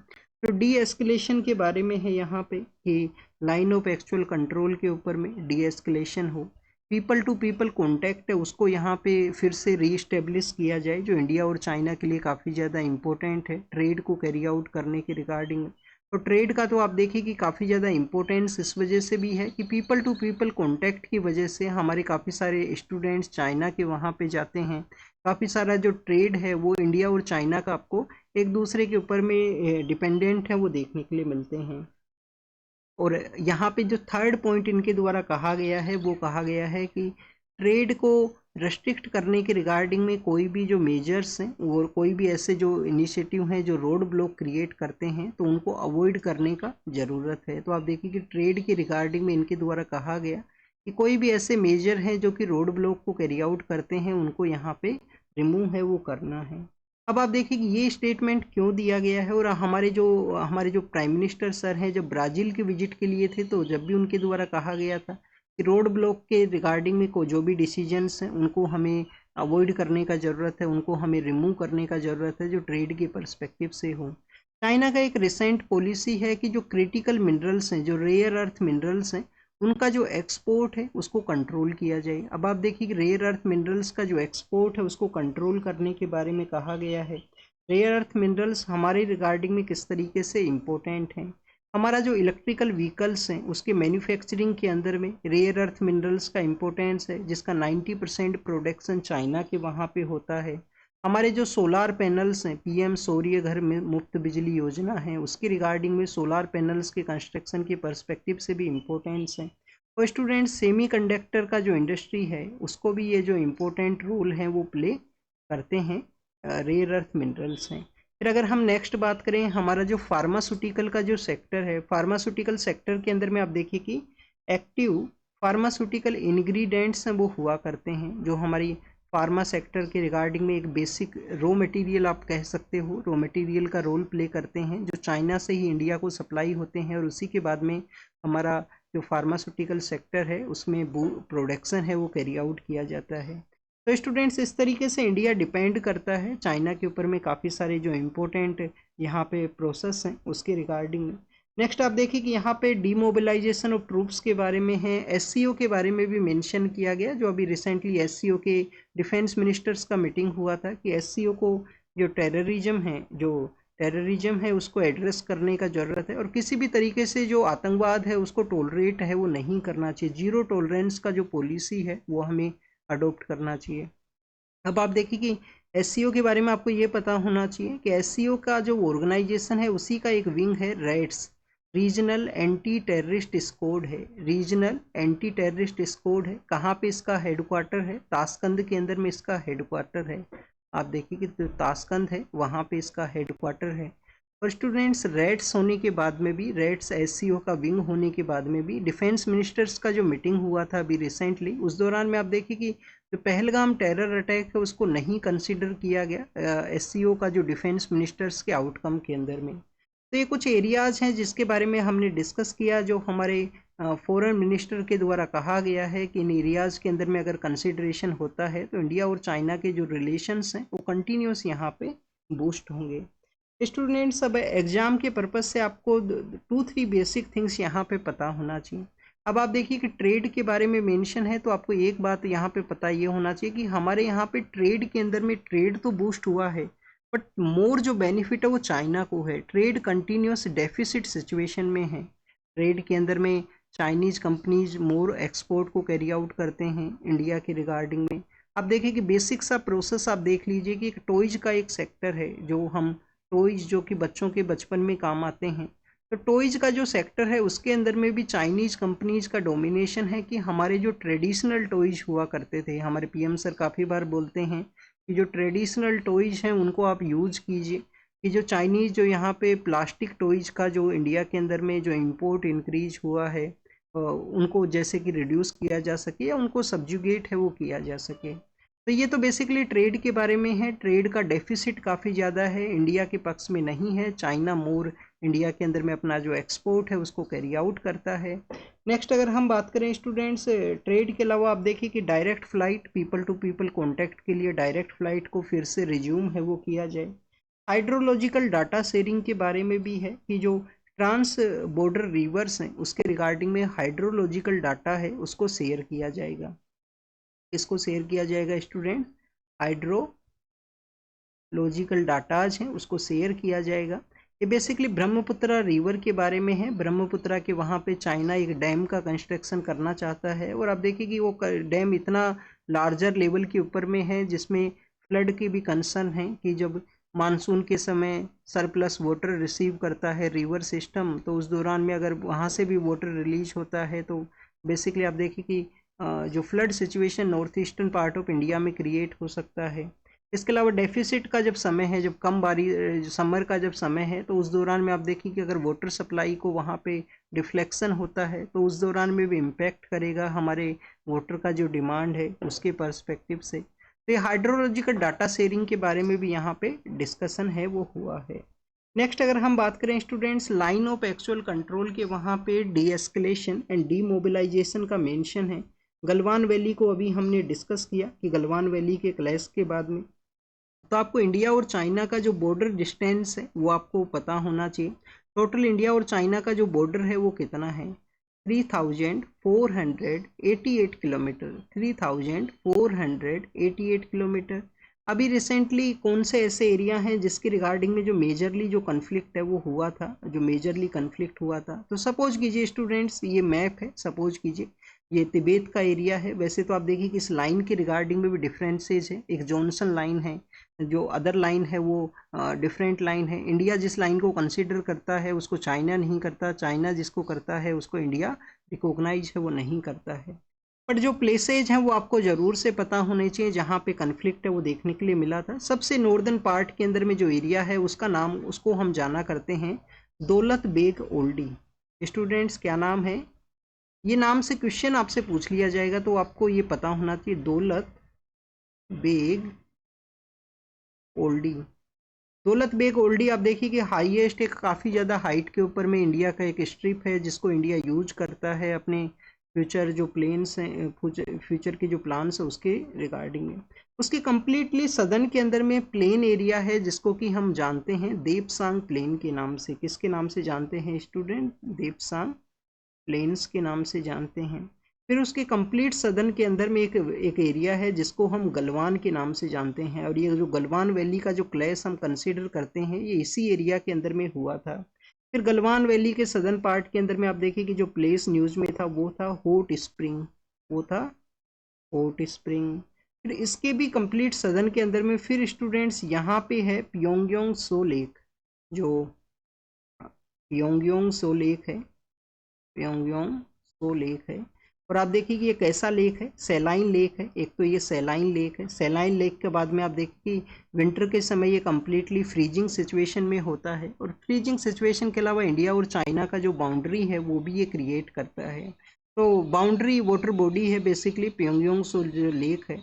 तो डी एस्केलेशन के बारे में है यहाँ पे कि लाइन ऑफ एक्चुअल कंट्रोल के ऊपर में डी एस्केलेशन हो, पीपल टू पीपल कॉन्टैक्ट है उसको यहाँ पे फिर से रीस्टेब्लिश किया जाए, जो इंडिया और चाइना के लिए काफ़ी ज़्यादा इम्पोर्टेंट है ट्रेड को कैरी आउट करने के रिगार्डिंग। तो ट्रेड का तो आप देखिए कि काफ़ी ज़्यादा इम्पोर्टेंस इस वजह से भी है कि पीपल टू पीपल कॉन्टैक्ट की वजह से हमारे काफ़ी सारे स्टूडेंट्स चाइना के वहाँ पे जाते हैं, काफ़ी सारा जो ट्रेड है वो इंडिया और चाइना का आपको एक दूसरे के ऊपर में डिपेंडेंट है वो देखने के लिए मिलते हैं। और यहाँ पे जो थर्ड पॉइंट इनके द्वारा कहा गया है वो कहा गया है कि ट्रेड को रेस्ट्रिक्ट करने के रिगार्डिंग में कोई भी जो मेजर्स हैं और कोई भी ऐसे जो इनिशिएटिव हैं जो रोड ब्लॉक क्रिएट करते हैं तो उनको अवॉइड करने का ज़रूरत है। तो आप देखिए कि ट्रेड के रिगार्डिंग में इनके द्वारा कहा गया कि कोई भी ऐसे मेजर हैं जो कि रोड ब्लॉक को कैरी आउट करते हैं उनको यहाँ पे रिमूव है वो करना है। अब आप देखिए कि ये स्टेटमेंट क्यों दिया गया है, और हमारे जो प्राइम मिनिस्टर सर हैं जब ब्राज़ील के विजिट के लिए थे तो जब भी उनके द्वारा कहा गया था कि रोड ब्लॉक के रिगार्डिंग में को जो भी डिसीजंस हैं उनको हमें अवॉइड करने का ज़रूरत है, उनको हमें रिमूव करने का ज़रूरत है जो ट्रेड के पर्सपेक्टिव से हो। चाइना का एक रिसेंट पॉलिसी है कि जो क्रिटिकल मिनरल्स हैं, जो रेयर अर्थ मिनरल्स हैं, उनका जो एक्सपोर्ट है उसको कंट्रोल किया जाए। अब आप देखिए कि रेयर अर्थ मिनरल्स का जो एक्सपोर्ट है उसको कंट्रोल करने के बारे में कहा गया है। रेयर अर्थ मिनरल्स हमारे रिगार्डिंग में किस तरीके से इम्पोर्टेंट हैं, हमारा जो इलेक्ट्रिकल व्हीकल्स हैं उसके मैन्युफैक्चरिंग के अंदर में रेयर अर्थ मिनरल्स का इम्पोर्टेंस है, जिसका 90% प्रोडक्शन चाइना के वहाँ पे होता है। हमारे जो सोलार पैनल्स हैं, PM सूर्य घर में मुफ्त बिजली योजना है, उसके रिगार्डिंग में सोलार पैनल्स के कंस्ट्रक्शन के पर्सपेक्टिव से भी इम्पोर्टेंस है। और स्टूडेंट सेमीकंडक्टर का जो इंडस्ट्री है उसको भी ये जो इम्पोर्टेंट रोल है वो प्ले करते हैं, रेयर अर्थ मिनरल्स हैं। फिर अगर हम नेक्स्ट बात करें, हमारा जो फार्मास्यूटिकल का जो सेक्टर है, फार्मास्यूटिकल सेक्टर के अंदर में आप देखिए कि एक्टिव फार्मास्यूटिकल इंग्रेडिएंट्स हैं वो हुआ करते हैं, जो हमारी फार्मा सेक्टर के रिगार्डिंग में एक बेसिक रॉ मटेरियल आप कह सकते हो, रॉ मटेरियल का रोल प्ले करते हैं, जो चाइना से ही इंडिया को सप्लाई होते हैं, और उसी के बाद में हमारा जो फार्मास्यूटिकल सेक्टर है उसमें प्रोडक्शन है वो कैरी आउट किया जाता है। तो स्टूडेंट्स इस तरीके से इंडिया डिपेंड करता है चाइना के ऊपर में काफ़ी सारे जो इम्पोर्टेंट यहाँ पे प्रोसेस हैं उसके रिगार्डिंग में। नेक्स्ट आप देखिए कि यहाँ पे डीमोबिलाइजेशन ऑफ ट्रूप्स के बारे में है, SCO के बारे में भी मेंशन किया गया, जो अभी रिसेंटली SCO के डिफेंस मिनिस्टर्स का मीटिंग हुआ था कि SCO को जो टेररिज्म है उसको एड्रेस करने का ज़रूरत है, और किसी भी तरीके से जो आतंकवाद है उसको टॉलरेट है वो नहीं करना चाहिए, जीरो टॉलरेंस का जो पॉलिसी है वो हमें अडोप्ट करना चाहिए। अब आप देखिए कि SCO के बारे में आपको ये पता होना चाहिए कि SCO का जो ऑर्गेनाइजेशन है उसी का एक विंग है RATS, regional anti terrorist squad है, रीजनल एंटी टेररिस्ट स्क्वाड है। कहाँ पे इसका हेडक्वार्टर है? ताशकंद के अंदर में इसका हेडक्वार्टर है। आप देखिए कि तो ताशकंद है वहाँ पे इसका हेडक्वार्टर है। और स्टूडेंट्स रेड्स होने के बाद में भी, रेड्स SCO का विंग होने के बाद में भी डिफेंस मिनिस्टर्स का जो मीटिंग हुआ था अभी रिसेंटली, उस दौरान में आप देखिए कि जो पहलगाम टेरर अटैक है उसको नहीं कंसिडर किया गया SCO का जो डिफेंस मिनिस्टर्स के आउटकम के अंदर में। तो ये कुछ एरियाज हैं जिसके बारे में हमने डिस्कस किया, जो हमारे फॉरेन मिनिस्टर के द्वारा कहा गया है कि इन एरियाज़ के अंदर में अगर कंसिडरेशन होता है तो इंडिया और चाइना के जो रिलेशंस हैं वो कंटिन्यूस यहाँ पे बूस्ट होंगे। स्टूडेंट्स अब एग्ज़ाम के पर्पज़ से आपको 2-3 बेसिक थिंग्स यहाँ पे पता होना चाहिए। अब आप देखिए कि ट्रेड के बारे में मेंशन है, तो आपको एक बात यहाँ पे पता ये होना चाहिए कि हमारे यहाँ पे ट्रेड के अंदर में ट्रेड तो बूस्ट हुआ है, बट मोर जो बेनिफिट है वो चाइना को है। ट्रेड कंटिन्यूस डेफिसिट सिचुएशन में है, ट्रेड के अंदर में चाइनीज कंपनीज मोर एक्सपोर्ट को कैरी आउट करते हैं इंडिया के रिगार्डिंग में। आप देखें कि बेसिक सा प्रोसेस आप देख लीजिए कि एक टॉयज का एक सेक्टर है, जो हम टॉयज जो कि बच्चों के बचपन में काम आते हैं, तो टॉयज का जो सेक्टर है उसके अंदर में भी चाइनीज कंपनीज का डोमिनेशन है कि हमारे जो ट्रेडिशनल टॉयज हुआ करते थे, हमारे पीएम सर काफ़ी बार बोलते हैं कि जो ट्रेडिशनल टॉयज हैं उनको आप यूज कीजिए, कि जो चाइनीज़ जो यहाँ पे प्लास्टिक टॉयज का जो इंडिया के अंदर में जो इंपोर्ट इंक्रीज हुआ है उनको जैसे कि रिड्यूस किया जा सके या उनको सब्जुगेट है वो किया जा सके। तो ये तो बेसिकली ट्रेड के बारे में है। ट्रेड का डेफिसिट काफ़ी ज़्यादा है, इंडिया के पक्ष में नहीं है। चाइना मोर इंडिया के अंदर में अपना जो एक्सपोर्ट है उसको कैरी आउट करता है। नेक्स्ट अगर हम बात करें स्टूडेंट्स, ट्रेड के अलावा आप देखिए कि direct flight, people to people contact के लिए डायरेक्ट फ्लाइट को फिर से रिज्यूम है वो किया जाए। हाइड्रोलॉजिकल डाटा शेयरिंग के बारे में भी है कि जो ट्रांस बॉर्डर रिवर्स हैं उसके रिगार्डिंग में हाइड्रोलॉजिकल डाटा है उसको शेयर किया जाएगा। इसको शेयर किया जाएगा स्टूडेंट, हाइड्रोलॉजिकल डाटाज हैं उसको शेयर किया जाएगा। ये बेसिकली ब्रह्मपुत्रा रिवर के बारे में है। ब्रह्मपुत्रा के वहाँ पे चाइना एक डैम का कंस्ट्रक्शन करना चाहता है, और आप देखिए कि वो डैम इतना लार्जर लेवल के ऊपर में है जिसमें फ्लड की भी कंसर्न है कि जब मानसून के समय सरप्लस वाटर रिसीव करता है रिवर सिस्टम, तो उस दौरान में अगर वहाँ से भी वाटर रिलीज होता है तो बेसिकली आप देखिए कि जो flood situation north eastern part of India में क्रिएट हो सकता है। इसके अलावा डेफिसिट का जब समय है, जब कम समर का जब समय है, तो उस दौरान में आप देखिए कि अगर वाटर सप्लाई को वहाँ पे डिफ्लेक्शन होता है तो उस दौरान में भी इम्पैक्ट करेगा हमारे वाटर का जो डिमांड है उसके पर्सपेक्टिव से। तो ये हाइड्रोलॉजिकल डाटा शेयरिंग के बारे में भी यहाँ पे डिस्कशन है वो हुआ है। नेक्स्ट अगर हम बात करें students, line of actual control के वहाँ पे डी एस्केलेशन एंड डीमोबिलाइजेशन का मेंशन है। गलवान वैली को अभी हमने डिस्कस किया कि गलवान वैली के क्लैश के बाद में, तो आपको इंडिया और चाइना का जो बॉर्डर डिस्टेंस है वो आपको पता होना चाहिए। टोटल इंडिया और चाइना का जो बॉर्डर है वो कितना है, 3488 किलोमीटर, 3488 किलोमीटर। अभी रिसेंटली कौन से ऐसे एरिया हैं जिसके रिगार्डिंग में जो मेजरली जो कन्फ्लिक्ट है वो हुआ था, जो मेजरली कन्फ्लिक्ट हुआ था, तो सपोज कीजिए स्टूडेंट्स ये मैप है, सपोज कीजिए ये तिब्बत का एरिया है। वैसे तो आप देखिए कि इस लाइन के रिगार्डिंग में भी डिफरेंसेज है, एक जॉनसन लाइन है, जो अदर लाइन है वो डिफरेंट लाइन है। इंडिया जिस लाइन को कंसिडर करता है उसको चाइना नहीं करता, चाइना जिसको करता है उसको इंडिया रिकॉग्नाइज है वो नहीं करता है। बट जो प्लेसेज हैं वो आपको ज़रूर से पता होने चाहिए जहाँ पे कन्फ्लिक्ट है वो देखने के लिए मिला था। सबसे नॉर्दर्न पार्ट के अंदर में जो एरिया है उसका नाम, उसको हम जाना करते हैं दौलत बेग ओल्डी। स्टूडेंट्स क्या नाम है, ये नाम से क्वेश्चन आपसे पूछ लिया जाएगा तो आपको ये पता होना चाहिए, दौलत बेग ओल्डी। दौलत बेग ओल्डी आप देखिए कि हाईएस्ट, एक काफ़ी ज़्यादा हाइट के ऊपर में इंडिया का एक स्ट्रिप है जिसको इंडिया यूज करता है अपने फ्यूचर जो प्लेन्स हैं, फ्यूचर के जो प्लान्स है उसके रिगार्डिंग में। उसके कम्प्लीटली सदर्न के अंदर में प्लेन एरिया है जिसको कि हम जानते हैं देपसांग प्लेन के नाम से। किसके नाम से जानते हैं स्टूडेंट, देपसांग प्लेन्स के नाम से जानते हैं। फिर उसके कंप्लीट सदर्न के अंदर में एक एरिया है जिसको हम गलवान के नाम से जानते हैं, और ये जो गलवान वैली का जो क्लैश हम कंसीडर करते हैं ये इसी एरिया के अंदर में हुआ था। फिर गलवान वैली के सदर्न पार्ट के अंदर में आप देखिए कि जो प्लेस न्यूज़ में था वो था हॉट स्प्रिंग, वो था हॉट स्प्रिंग। फिर इसके भी कंप्लीट सदर्न के अंदर में फिर स्टूडेंट्स यहाँ पे है प्योंगयांग सो लेक, जो प्योंगयांग सो लेक है, प्योंगयांग सो लेक है। और आप देखिए कि ये कैसा लेक है, सैलाइन लेक है। एक तो ये सैलाइन लेक है, सैलाइन लेक के बाद में आप देखिए कि विंटर के समय ये कम्प्लीटली फ्रीजिंग सिचुएशन में होता है, और फ्रीजिंग सिचुएशन के अलावा इंडिया और चाइना का जो बाउंड्री है वो भी ये क्रिएट करता है। तो बाउंड्री वाटर बॉडी है बेसिकली प्योंगयांग सो जो लेक है।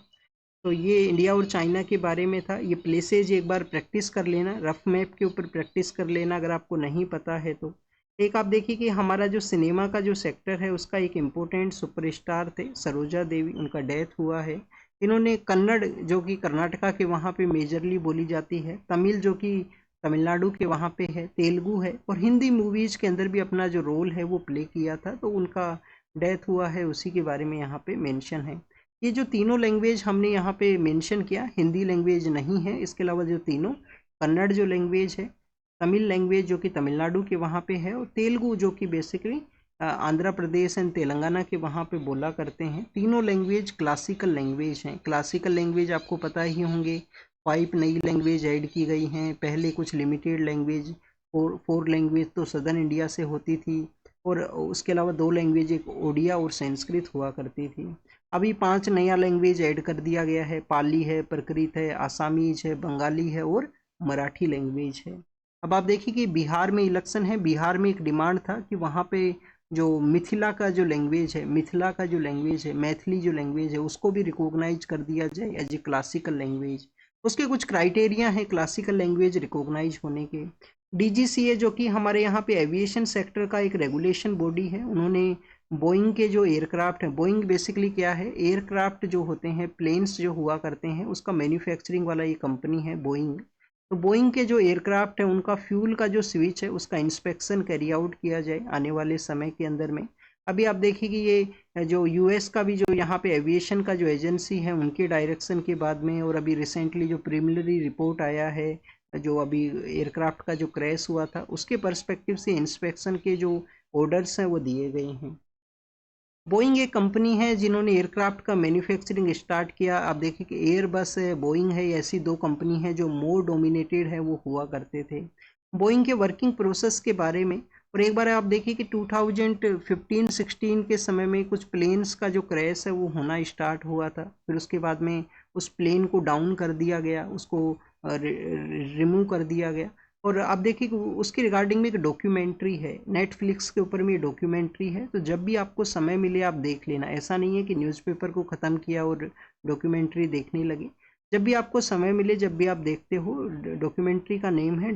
तो ये इंडिया और चाइना के बारे में था। ये प्लेसेज एक बार प्रैक्टिस कर लेना, रफ मैप के ऊपर प्रैक्टिस कर लेना अगर आपको नहीं पता है तो। एक आप देखिए कि हमारा जो सिनेमा का जो सेक्टर है उसका एक इम्पोर्टेंट सुपरस्टार थे सरोजा देवी, उनका डेथ हुआ है। इन्होंने कन्नड़ जो कि कर्नाटका के वहाँ पे मेजरली बोली जाती है, तमिल जो कि तमिलनाडु के वहाँ पे है, तेलुगु है, और हिंदी मूवीज़ के अंदर भी अपना जो रोल है वो प्ले किया था, तो उनका डेथ हुआ है, उसी के बारे में यहाँ पे मेंशन है। ये जो तीनों लैंग्वेज हमने यहाँ पे मेंशन किया, हिंदी लैंग्वेज नहीं है, इसके अलावा जो तीनों कन्नड़ जो लैंग्वेज है, तमिल लैंग्वेज जो कि तमिलनाडु के वहाँ पे है, और तेलुगु जो कि बेसिकली आंध्र प्रदेश एंड तेलंगाना के वहाँ पे बोला करते हैं। तीनों लैंग्वेज क्लासिकल लैंग्वेज हैं। क्लासिकल लैंग्वेज आपको पता ही होंगे, 5 नई लैंग्वेज ऐड की गई हैं। पहले कुछ लिमिटेड लैंग्वेज, फोर लैंग्वेज तो सदर्न इंडिया से होती थी, और उसके अलावा 2 लैंग्वेज, एक ओडिया और संस्कृत हुआ करती थी। अभी 5 नया लैंग्वेज ऐड कर दिया गया है। पाली है, प्रकृत है, आसामीज है, बंगाली है और मराठी लैंग्वेज है। अब आप देखिए कि बिहार में इलेक्शन है। बिहार में एक डिमांड था कि वहाँ पे जो मिथिला का जो लैंग्वेज है, मैथिली जो लैंग्वेज है, उसको भी रिकॉग्नाइज कर दिया जाए एज ए क्लासिकल लैंग्वेज। उसके कुछ क्राइटेरिया हैं क्लासिकल लैंग्वेज रिकॉग्नाइज होने के। डीजीसीए जो कि हमारे यहाँ पे एविएशन सेक्टर का एक रेगुलेशन बॉडी है, उन्होंने बोइंग के जो एयरक्राफ्ट हैं, बोइंग बेसिकली क्या है, एयरक्राफ्ट जो होते हैं, प्लेन्स जो हुआ करते हैं, उसका मैन्युफैक्चरिंग वाला ये कंपनी है बोइंग। तो बोइंग के जो एयरक्राफ्ट है उनका फ्यूल का जो स्विच है उसका इंस्पेक्शन कैरी आउट किया जाए आने वाले समय के अंदर में। अभी आप देखिए कि ये जो यूएस का भी जो यहाँ पे एविएशन का जो एजेंसी है उनके डायरेक्शन के बाद में, और अभी रिसेंटली जो प्रिलिमिनरी रिपोर्ट आया है, जो अभी एयरक्राफ्ट का जो क्रैश हुआ था उसके पर्सपेक्टिव से इंस्पेक्शन के जो ऑर्डर्स हैं वो दिए गए हैं। बोइंग एक कंपनी है जिन्होंने एयरक्राफ्ट का मैन्युफैक्चरिंग स्टार्ट किया। आप देखिए कि एयरबस है, बोइंग है, ऐसी 2 कंपनी हैं जो मोर डोमिनेटेड है वो हुआ करते थे। बोइंग के वर्किंग प्रोसेस के बारे में, और एक बार आप देखिए कि 2015-16 के समय में कुछ प्लेन्स का जो क्रैश है वो होना स्टार्ट हुआ था। फिर उसके बाद में उस प्लेन को डाउन कर दिया गया, उसको रिमूव कर दिया गया। और आप देखिए कि उसकी रिगार्डिंग में एक डॉक्यूमेंट्री है, नेटफ्लिक्स के ऊपर में ये डॉक्यूमेंट्री है। तो जब भी आपको समय मिले आप देख लेना। ऐसा नहीं है कि न्यूज़पेपर को ख़त्म किया और डॉक्यूमेंट्री देखने लगे। जब भी आपको समय मिले, जब भी आप देखते हो, डॉक्यूमेंट्री का नेम है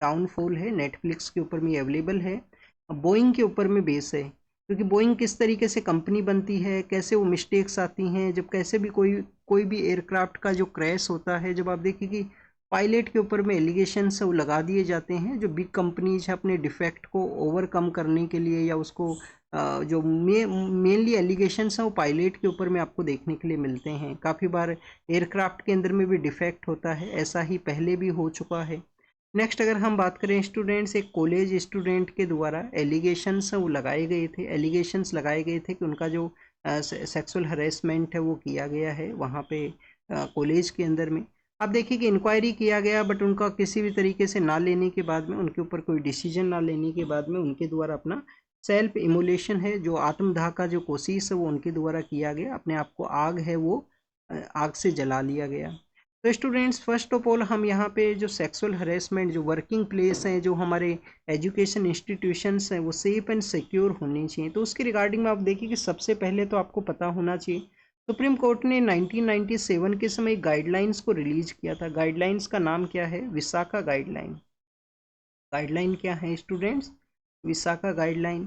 डाउनफॉल है, नेटफ्लिक्स के ऊपर में अवेलेबल है। बोइंग के ऊपर में बेस है, क्योंकि बोइंग किस तरीके से कंपनी बनती है, कैसे वो मिस्टेक्स आती हैं, जब कैसे भी कोई भी एयरक्राफ्ट का जो क्रैश होता है, जब आप देखिए कि पायलट के ऊपर में एलिगेशन वो लगा दिए जाते हैं, जो बिग कंपनीज है अपने डिफेक्ट को ओवरकम करने के लिए, या उसको जो मेनली एलिगेशंस हैं वो पायलट के ऊपर में आपको देखने के लिए मिलते हैं। काफ़ी बार एयरक्राफ्ट के अंदर में भी डिफेक्ट होता है, ऐसा ही पहले भी हो चुका है। नेक्स्ट अगर हम बात करें स्टूडेंट्स, एक कॉलेज स्टूडेंट के द्वारा एलिगेशंस वो लगाए गए थे, कि उनका जो सेक्सुअल हरेसमेंट है वो किया गया है वहाँ पे कॉलेज के अंदर में। अब देखिए कि इंक्वायरी किया गया, बट उनका किसी भी तरीके से ना लेने के बाद में, उनके ऊपर कोई डिसीजन ना लेने के बाद में, उनके द्वारा अपना सेल्फ इमोलेशन है, जो आत्मदाह का जो कोशिश है वो उनके द्वारा किया गया। अपने आप को आग है वो आग से जला लिया गया। तो स्टूडेंट्स, फर्स्ट ऑफ ऑल हम यहाँ पे जो सेक्सुअल हरेसमेंट, जो वर्किंग प्लेस हैं, जो हमारे एजुकेशन इंस्टीट्यूशंस हैं, वो सेफ एंड सिक्योर होनी चाहिए। तो उसके रिगार्डिंग में आप देखिए कि सबसे पहले तो आपको पता होना चाहिए, सुप्रीम कोर्ट ने 1997 के समय गाइडलाइंस को रिलीज किया था। गाइडलाइंस का नाम क्या है? विशाखा गाइडलाइन। गाइडलाइन क्या है students? Vishakha guideline.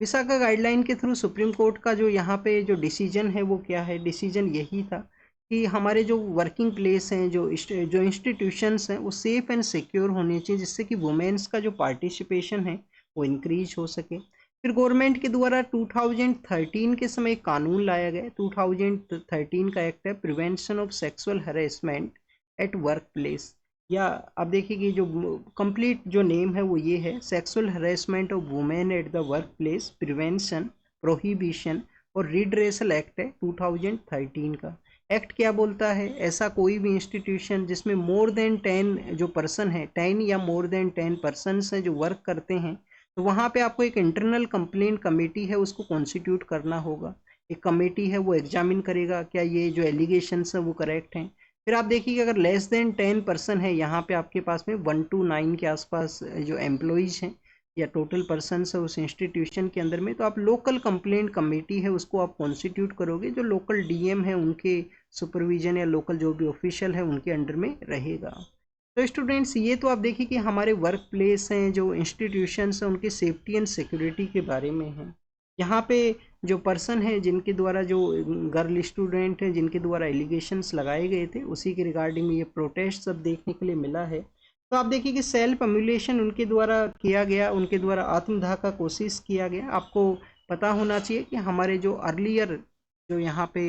Vishakha guideline के थ्रू सुप्रीम कोर्ट का जो यहाँ पे जो डिसीजन है वो क्या है? डिसीजन यही था कि हमारे जो वर्किंग प्लेस हैं, जो इंस्टीट्यूशंस हैं, वो सेफ़ एंड सिक्योर होने चाहिए, जिससे कि वुमेन्स का जो पार्टिसिपेशन है वो इंक्रीज हो सके। फिर गवर्नमेंट के द्वारा 2013 के समय एक कानून लाया गया। 2013 का एक्ट है prevention of sexual harassment at work place, या आप देखिए कि जो कंप्लीट जो नेम है वो ये है, sexual harassment of women at the work place prevention, prohibition और रिड्रेसल एक्ट है 2013 का। एक्ट क्या बोलता है? ऐसा कोई भी इंस्टीट्यूशन जिसमें मोर देन 10 जो पर्सन है, 10 या मोर देन 10 पर्सन हैं जो वर्क करते हैं, तो वहाँ पे आपको एक इंटरनल कंप्लेंट कमेटी है उसको कॉन्स्टिट्यूट करना होगा। एक कमेटी है वो एग्जामिन करेगा क्या ये जो एलिगेशंस हैं वो करेक्ट हैं। फिर आप देखिए कि अगर लेस देन 10 पर्सन है, यहाँ पे आपके पास में 1 to 9 के आसपास जो एम्प्लॉयज़ हैं या टोटल पर्सनस है उस इंस्टीट्यूशन के अंदर में, तो आप लोकल कंप्लेंट कमेटी है उसको आप कॉन्स्टिट्यूट करोगे, जो लोकल डीएम है उनके सुपरविजन या लोकल जो भी ऑफिशियल है उनके अंडर में रहेगा। तो स्टूडेंट्स, ये तो आप देखिए कि हमारे वर्क प्लेस हैं, जो इंस्टीट्यूशंस हैं, उनकी सेफ्टी एंड सिक्योरिटी के बारे में है। यहाँ पे जो पर्सन है जिनके द्वारा, जो गर्ल स्टूडेंट हैं जिनके द्वारा एलिगेशंस लगाए गए थे, उसी के रिगार्डिंग में ये प्रोटेस्ट सब देखने के लिए मिला है। तो आप देखिए कि सेल्फ एम्यूलेशन उनके द्वारा किया गया, उनके द्वारा आत्मदाह का कोशिश किया गया। आपको पता होना चाहिए कि हमारे जो अर्लियर जो यहाँ पे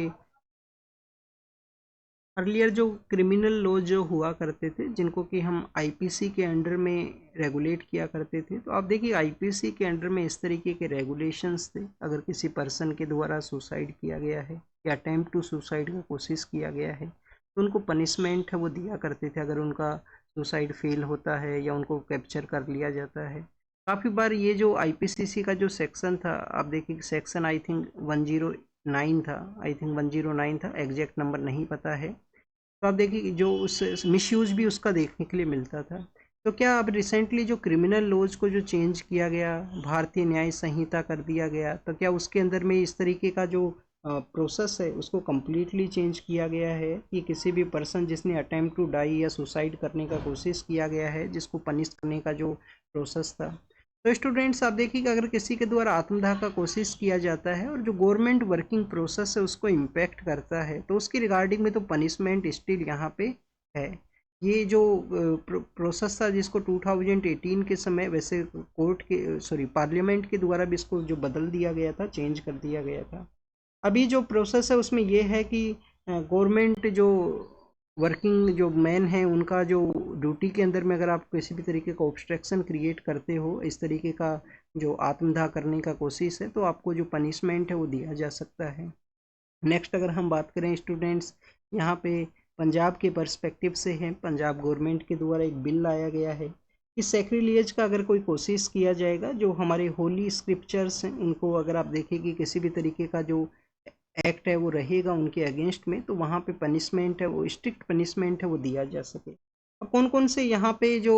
अर्लियर जो क्रिमिनल लॉ जो हुआ करते थे, जिनको कि हम आईपीसी के अंडर में रेगुलेट किया करते थे, तो आप देखिए आईपीसी के अंडर में इस तरीके के रेगुलेशंस थे। अगर किसी पर्सन के द्वारा सुसाइड किया गया है या अटेम्प्ट टू सुसाइड का कोशिश किया गया है, तो उनको पनिशमेंट है वो दिया करते थे अगर उनका सुसाइड फेल होता है या उनको कैप्चर कर लिया जाता है। काफ़ी बार ये जो आईपीसीसी का जो सेक्शन था, आप देखिए सेक्शन आई थिंक 109 था, आई थिंक 109 था, एग्जैक्ट नंबर नहीं पता है। तो आप देखिए कि जो उस मिसयूज भी उसका देखने के लिए मिलता था। तो क्या अब रिसेंटली जो क्रिमिनल लॉज को जो चेंज किया गया, भारतीय न्याय संहिता कर दिया गया, तो क्या उसके अंदर में इस तरीके का जो प्रोसेस है उसको कम्प्लीटली चेंज किया गया है कि किसी भी पर्सन जिसने अटेम्प्ट टू डाई या सुसाइड करने का कोशिश किया गया है, जिसको पनिश करने का जो प्रोसेस था। तो स्टूडेंट्स आप देखिए कि अगर किसी के द्वारा आत्मदाह का कोशिश किया जाता है और जो गवर्नमेंट वर्किंग प्रोसेस है उसको इम्पैक्ट करता है, तो उसकी रिगार्डिंग में तो पनिशमेंट स्टिल यहाँ पे है। ये जो प्रोसेस था जिसको 2018 के समय वैसे कोर्ट के पार्लियामेंट के द्वारा भी इसको जो बदल दिया गया था, चेंज कर दिया गया था। अभी जो प्रोसेस है उसमें ये है कि गवर्नमेंट जो वर्किंग जो मैन है उनका जो ड्यूटी के अंदर में अगर आप किसी भी तरीके का ऑब्स्ट्रक्शन क्रिएट करते हो, इस तरीके का जो आत्मदाह करने का कोशिश है, तो आपको जो पनिशमेंट है वो दिया जा सकता है। नेक्स्ट अगर हम बात करें स्टूडेंट्स, यहाँ पे पंजाब के पर्सपेक्टिव से है, पंजाब गवर्नमेंट के द्वारा एक बिल लाया गया है कि सैक्रिलेज का अगर कोई कोशिश किया जाएगा, जो हमारे होली स्क्रिप्चर्स हैं उनको अगर आप देखें कि किसी भी तरीके का जो एक्ट है वो रहेगा उनके अगेंस्ट में, तो वहाँ पे पनिशमेंट है वो स्ट्रिक्ट पनिशमेंट है वो दिया जा सके। अब कौन कौन से यहाँ पे जो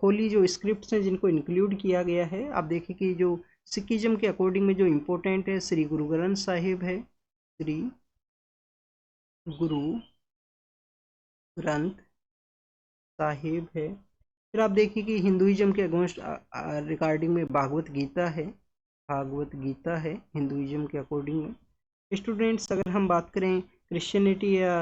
होली जो स्क्रिप्ट्स हैं जिनको इंक्लूड किया गया है, आप देखिए कि जो सिखिज्म के अकॉर्डिंग में जो इम्पोर्टेंट है, श्री गुरु ग्रंथ साहिब है, श्री गुरु ग्रंथ साहिब है। फिर आप देखिए कि हिंदुइज्म के अगेंस्ट रिगार्डिंग में भागवत गीता है, भागवत गीता है हिंदुइज्म के अकॉर्डिंग में। स्टूडेंट्स अगर हम बात करें क्रिश्चियनिटी या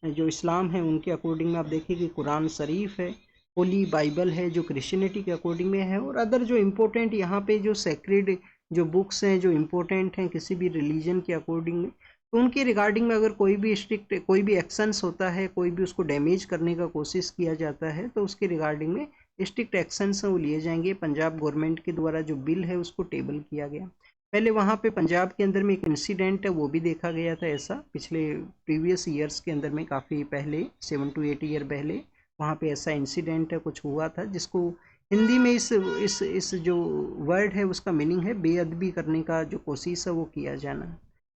जो इस्लाम है उनके अकॉर्डिंग में, आप देखिए कि कुरान शरीफ है, होली बाइबल है जो क्रिश्चियनिटी के अकॉर्डिंग में है, और अदर जो इम्पोर्टेंट यहाँ पे जो सेक्रेड जो बुक्स हैं जो इम्पोर्टेंट हैं किसी भी रिलीजन के अकॉर्डिंग में, तो उनके रिगार्डिंग में अगर कोई भी स्ट्रिक्ट कोई भी एक्शंस होता है, कोई भी उसको डैमेज करने का कोशिश किया जाता है, तो उसके रिगार्डिंग में स्ट्रिक्ट एक्शंस वो लिए जाएंगे। पंजाब गवर्नमेंट के द्वारा जो बिल है उसको टेबल किया गया। पहले वहाँ पे पंजाब के अंदर में एक इंसिडेंट है वो भी देखा गया था, ऐसा पिछले प्रीवियस ईयर्स के अंदर में, काफ़ी पहले 7 to 8 ईयर पहले वहाँ पे ऐसा इंसिडेंट है कुछ हुआ था, जिसको हिंदी में इस जो वर्ड है उसका मीनिंग है बेअदबी करने का जो कोशिश है वो किया जाना।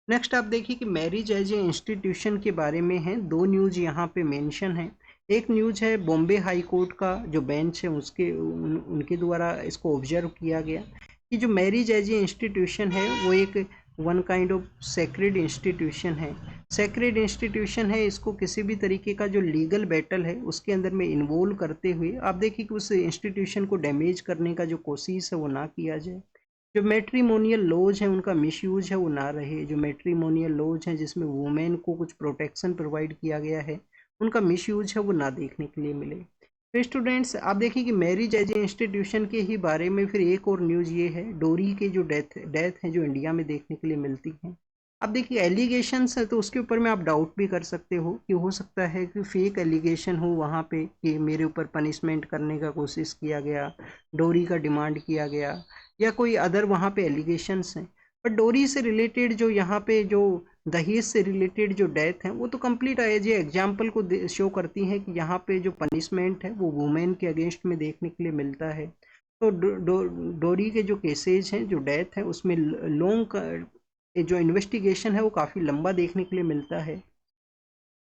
नेक्स्ट आप देखिए कि मैरिज एज ए इंस्टीट्यूशन के बारे में है, दो न्यूज़ यहाँ पे मेंशन है। एक न्यूज़ है बॉम्बे हाई कोर्ट का जो बेंच है उनके द्वारा इसको ऑब्जर्व किया गया कि जो मैरिज एज ए इंस्टीट्यूशन है वो एक one kind of sacred institution है। सेक्रेड इंस्टीट्यूशन है, इसको किसी भी तरीके का जो लीगल बैटल है उसके अंदर में इन्वॉल्व करते हुए आप देखिए कि उस इंस्टीट्यूशन को डैमेज करने का जो कोशिश है वो ना किया जाए। जो मैट्रिमोनियल लॉज हैं उनका मिसयूज है वो ना रहे। जो मैट्रिमोनियल लॉज हैं जिसमें वुमेन को कुछ प्रोटेक्शन प्रोवाइड किया गया है, उनका मिसयूज है वो ना देखने के लिए मिले। तो स्टूडेंट्स आप देखिए कि मैरिज एज ए इंस्टीट्यूशन के ही बारे में फिर एक और न्यूज़ ये है, डोरी के जो डेथ है जो इंडिया में देखने के लिए मिलती हैं। अब देखिए एलिगेशंस है तो उसके ऊपर में आप डाउट भी कर सकते हो कि हो सकता है कि फेक एलिगेशन हो वहाँ पे कि मेरे ऊपर पनिशमेंट करने का कोशिश किया गया, डोरी का डिमांड किया गया, या कोई अदर वहाँ पे एलिगेशंस हैं। पर डोरी से रिलेटेड जो यहाँ पे जो दहेज से रिलेटेड जो डेथ है वो तो कंप्लीट एज ए एग्जाम्पल को शो करती हैं कि यहाँ पे जो पनिशमेंट है वो वुमेन के अगेंस्ट में देखने के लिए मिलता है। तो डोरी के जो केसेज हैं जो डेथ है उसमें लॉन्ग जो इन्वेस्टिगेशन है वो काफ़ी लंबा देखने के लिए मिलता है।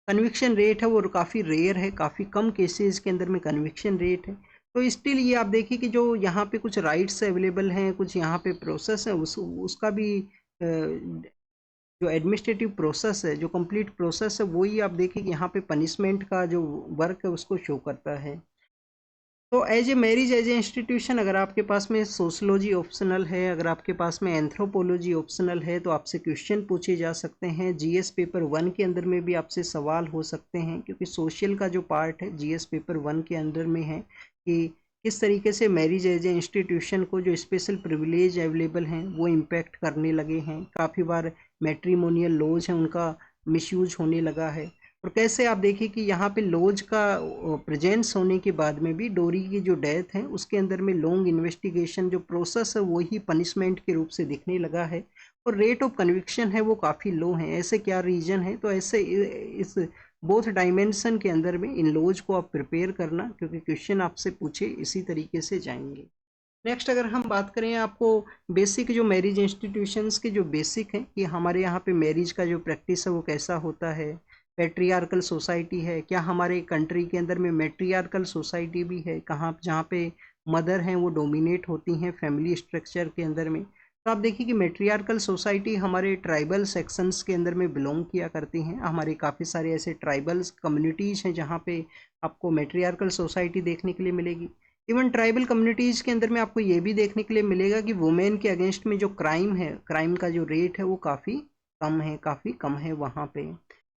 कन्विक्शन रेट है वो काफ़ी रेयर है, काफ़ी कम केसेस के अंदर में कन्विक्शन रेट है। तो स्टिल ये आप देखिए कि जो यहाँ पे कुछ राइट्स अवेलेबल हैं, कुछ यहाँ पे प्रोसेस है उसका भी जो एडमिनिस्ट्रेटिव प्रोसेस है, जो कंप्लीट प्रोसेस है, वही आप देखिए कि यहाँ पे पनिशमेंट का जो वर्क है उसको शो करता है। तो as a marriage as a institution अगर आपके पास में सोशोलॉजी ऑप्शनल है, अगर आपके पास में एंथ्रोपोलॉजी ऑप्शनल है, तो आपसे क्वेश्चन पूछे जा सकते हैं। जीएस पेपर 1 के अंदर में भी आपसे सवाल हो सकते हैं, क्योंकि सोशल का जो पार्ट है जीएस पेपर 1 के अंदर में है कि किस तरीके से मैरिज एज ए इंस्टीट्यूशन को जो स्पेशल प्रिविलेज अवेलेबल हैं वो इम्पैक्ट करने लगे हैं। काफ़ी बार मैट्रिमोनियल लॉज हैं उनका मिसयूज होने लगा है। और कैसे आप देखिए कि यहाँ पे लॉज का प्रेजेंस होने के बाद में भी डोरी की जो डेथ है उसके अंदर में लॉन्ग इन्वेस्टिगेशन जो प्रोसेस है वही पनिशमेंट के रूप से दिखने लगा है, और रेट ऑफ कन्विक्शन है वो काफ़ी लो है। ऐसे क्या रीजन है? तो ऐसे इस बोथ डायमेंशन के अंदर में इन लॉज को आप प्रिपेयर करना, क्योंकि क्वेश्चन आपसे पूछे इसी तरीके से जाएंगे। नेक्स्ट अगर हम बात करें आपको बेसिक जो मैरिज इंस्टीट्यूशंस के जो बेसिक हैं कि हमारे यहाँ पे मैरिज का जो प्रैक्टिस है वो कैसा होता है, पैट्रियार्कल सोसाइटी है क्या, हमारे कंट्री के अंदर में मैट्रियार्कल सोसाइटी भी है कहाँ जहाँ पे मदर हैं वो डोमिनेट होती हैं फैमिली स्ट्रक्चर के अंदर में। तो आप देखिए कि मैट्रियार्कल सोसाइटी हमारे ट्राइबल सेक्शंस के अंदर में बिलोंग किया करती हैं। हमारे काफ़ी सारे ऐसे ट्राइबल्स कम्युनिटीज़ हैं जहाँ पे आपको मैट्रियार्कल सोसाइटी देखने के लिए मिलेगी। इवन ट्राइबल कम्युनिटीज़ के अंदर में आपको ये भी देखने के लिए मिलेगा कि वुमेन के अगेंस्ट में जो क्राइम है, क्राइम का जो रेट है वो काफ़ी कम है वहाँ पे।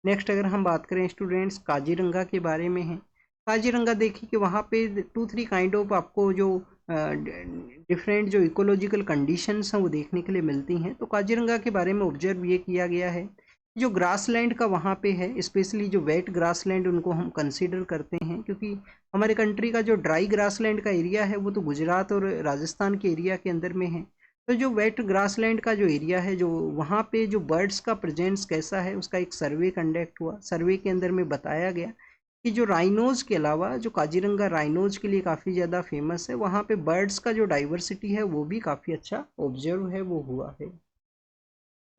नेक्स्ट अगर हम बात करें स्टूडेंट्स काजीरंगा के बारे में है। काजीरंगा देखिए कि वहाँ पे 2-3 काइंड ऑफ आपको जो डिफरेंट जो इकोलॉजिकल कंडीशंस हैं वो देखने के लिए मिलती हैं। तो काजीरंगा के बारे में ऑब्जर्व ये किया गया है जो ग्रासलैंड का वहाँ पे है, स्पेशली जो वेट ग्रासलैंड उनको हम कंसीडर करते हैं, क्योंकि हमारे कंट्री का जो ड्राई ग्रासलैंड का एरिया है वो तो गुजरात और राजस्थान के एरिया के अंदर में है। तो जो वेट ग्रासलैंड का जो एरिया है जो वहाँ पे जो बर्ड्स का प्रेजेंस कैसा है उसका एक सर्वे कंडक्ट हुआ। सर्वे के अंदर में बताया गया कि जो राइनोज के अलावा जो काजीरंगा राइनोज के लिए काफ़ी ज़्यादा फेमस है, वहाँ पे बर्ड्स का जो डाइवर्सिटी है वो भी काफ़ी अच्छा ऑब्जर्व है वो हुआ है।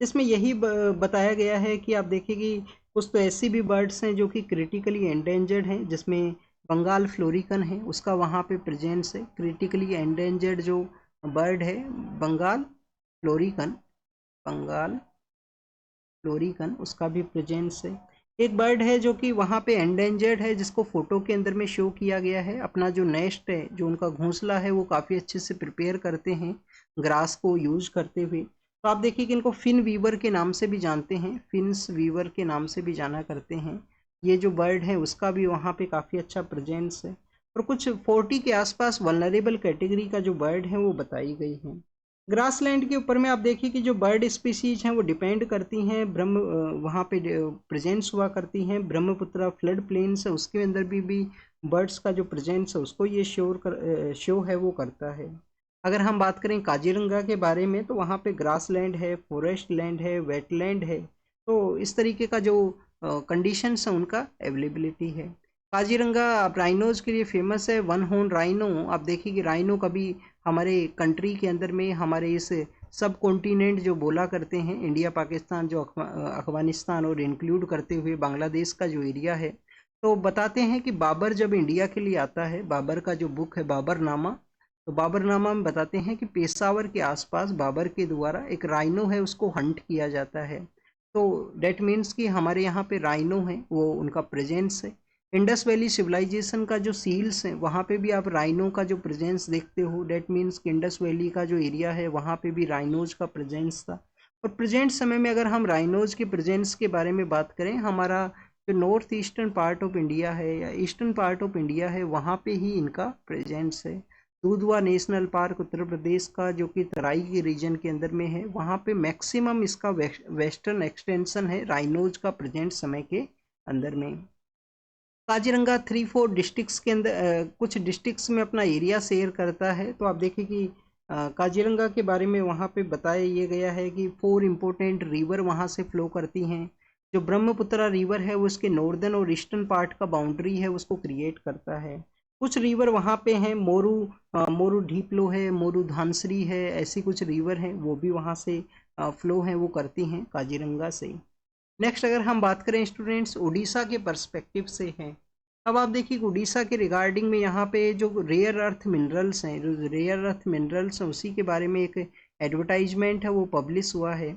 इसमें यही बताया गया है कि आप देखिए कि कुछ तो ऐसी भी बर्ड्स हैं जो कि क्रिटिकली एंडेंजर्ड हैं, जिसमें बंगाल फ्लोरिकन है उसका वहाँ पे प्रेजेंस है। क्रिटिकली एंडेंजर्ड जो बर्ड है बंगाल फ्लोरिकन उसका भी प्रेजेंस है। एक बर्ड है जो कि वहाँ पे एंडेंजर्ड है जिसको फोटो के अंदर में शो किया गया है। अपना जो नेस्ट है जो उनका घोंसला है वो काफ़ी अच्छे से प्रिपेयर करते हैं ग्रास को यूज करते हुए। तो आप देखिए कि इनको फिन वीवर के नाम से भी जानते हैं, फिन्स वीवर के नाम से भी जाना करते हैं। ये जो बर्ड है उसका भी वहाँ पे काफ़ी अच्छा प्रेजेंस है। और कुछ 40 के आसपास वल्नरेबल कैटेगरी का जो बर्ड है वो बताई गई है। ग्रासलैंड के ऊपर में आप देखिए कि जो बर्ड स्पीसीज हैं वो डिपेंड करती हैं वहाँ पे प्रेजेंस हुआ करती हैं। ब्रह्मपुत्र फ्लड प्लेन्स है उसके अंदर भी बर्ड्स का जो प्रेजेंस है उसको ये शो है वो करता है। अगर हम बात करें काजीरंगा के बारे में तो वहाँ पे ग्रासलैंड है, फॉरेस्ट लैंड है, वेटलैंड है। तो इस तरीके का जो कंडीशंस है उनका अवेलेबिलिटी है। काजीरंगा राइनोज के लिए फेमस है। वन हॉर्न राइनो, आप देखिए कि राइनो कभी हमारे कंट्री के अंदर में हमारे इस सब कॉन्टिनेंट जो बोला करते हैं इंडिया पाकिस्तान जो अफगानिस्तान और इंक्लूड करते हुए बांग्लादेश का जो एरिया है, तो बताते हैं कि बाबर जब इंडिया के लिए आता है, बाबर का जो बुक है बाबरनामा, तो बाबरनामा में बताते हैं कि पेशावर के आसपास बाबर के द्वारा एक राइनो है उसको हंट किया जाता है। तो डेट मीन्स कि हमारे यहाँ पे राइनो है वो उनका प्रेजेंस है। इंडस वैली सिविलाइजेशन का जो सील्स हैं वहाँ पे भी आप राइनो का जो प्रेजेंस देखते हो। डेट मीन्स कि इंडस वैली का जो एरिया है वहाँ पे भी राइनोज का प्रेजेंस था। और प्रेजेंट समय में अगर हम राइनोज के प्रेजेंस के बारे में बात करें, हमारा जो north eastern part of India है या ईस्टर्न पार्ट ऑफ इंडिया है वहाँ पे ही इनका प्रेजेंस है। दूधवा नेशनल पार्क उत्तर प्रदेश का जो कि तराई के रीजन के अंदर में है, वहाँ पे मैक्सिमम इसका वेस्टर्न एक्सटेंशन है राइनोज का प्रेजेंट समय के अंदर में। काजीरंगा 3-4 डिस्ट्रिक्ट्स के अंदर कुछ डिस्ट्रिक्ट्स में अपना एरिया शेयर करता है। तो आप देखिए कि काजीरंगा के बारे में वहाँ पे बताया ये गया है कि 4 इम्पोर्टेंट रिवर वहाँ से फ्लो करती हैं। जो ब्रह्मपुत्रा रिवर है वो उसके नॉर्दर्न और ईस्टर्न पार्ट का बाउंड्री है उसको क्रिएट करता है। कुछ रिवर वहाँ पे हैं, मोरू ढीपलो है, मोरू धानसरी है, ऐसी कुछ रिवर हैं वो भी वहाँ से फ्लो हैं वो करती हैं काजीरंगा से। नेक्स्ट अगर हम बात करें स्टूडेंट्स उड़ीसा के पर्सपेक्टिव से हैं। अब आप देखिए उड़ीसा के रिगार्डिंग में यहाँ पे जो रेयर अर्थ मिनरल्स हैं, जो रेयर अर्थ मिनरल्स हैं उसी के बारे में एक एडवर्टाइजमेंट है वो पब्लिश हुआ है।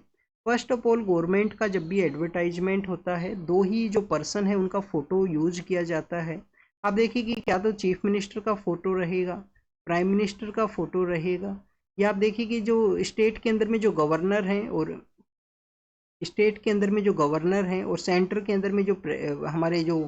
फर्स्ट ऑफ ऑल गवर्नमेंट का जब भी एडवर्टाइजमेंट होता है 2 ही जो पर्सन है उनका फ़ोटो यूज किया जाता है। आप देखिए कि क्या तो चीफ मिनिस्टर का फ़ोटो रहेगा, प्राइम मिनिस्टर का फ़ोटो रहेगा, या आप देखिए कि जो स्टेट के अंदर में जो गवर्नर हैं और सेंटर के अंदर में जो हमारे जो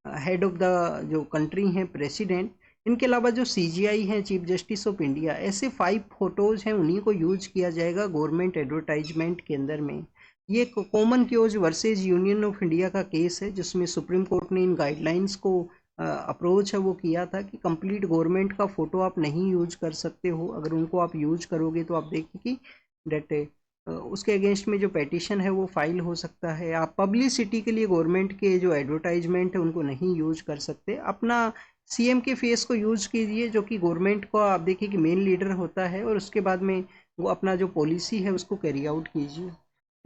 हेड ऑफ द जो कंट्री हैं प्रेसिडेंट, इनके अलावा जो CGI हैं चीफ जस्टिस ऑफ इंडिया, ऐसे 5 फोटोज़ हैं उन्हीं को यूज किया जाएगा गवर्नमेंट एडवर्टाइजमेंट के अंदर में। ये common chaos versus union of India का केस है, जिसमें सुप्रीम कोर्ट ने इन गाइडलाइंस को अप्रोच है वो किया था कि कंप्लीट गवर्नमेंट का फ़ोटो आप नहीं यूज कर सकते हो। अगर उनको आप यूज करोगे तो आप देखिए कि डेट उसके अगेंस्ट में जो पेटिशन है वो फाइल हो सकता है। आप पब्लिसिटी के लिए गवर्नमेंट के जो एडवर्टाइजमेंट है उनको नहीं यूज कर सकते। अपना सीएम के फेस को यूज कीजिए, जो कि गवर्नमेंट को आप देखिए कि मेन लीडर होता है, और उसके बाद में वो अपना जो पॉलिसी है उसको कैरी आउट कीजिए।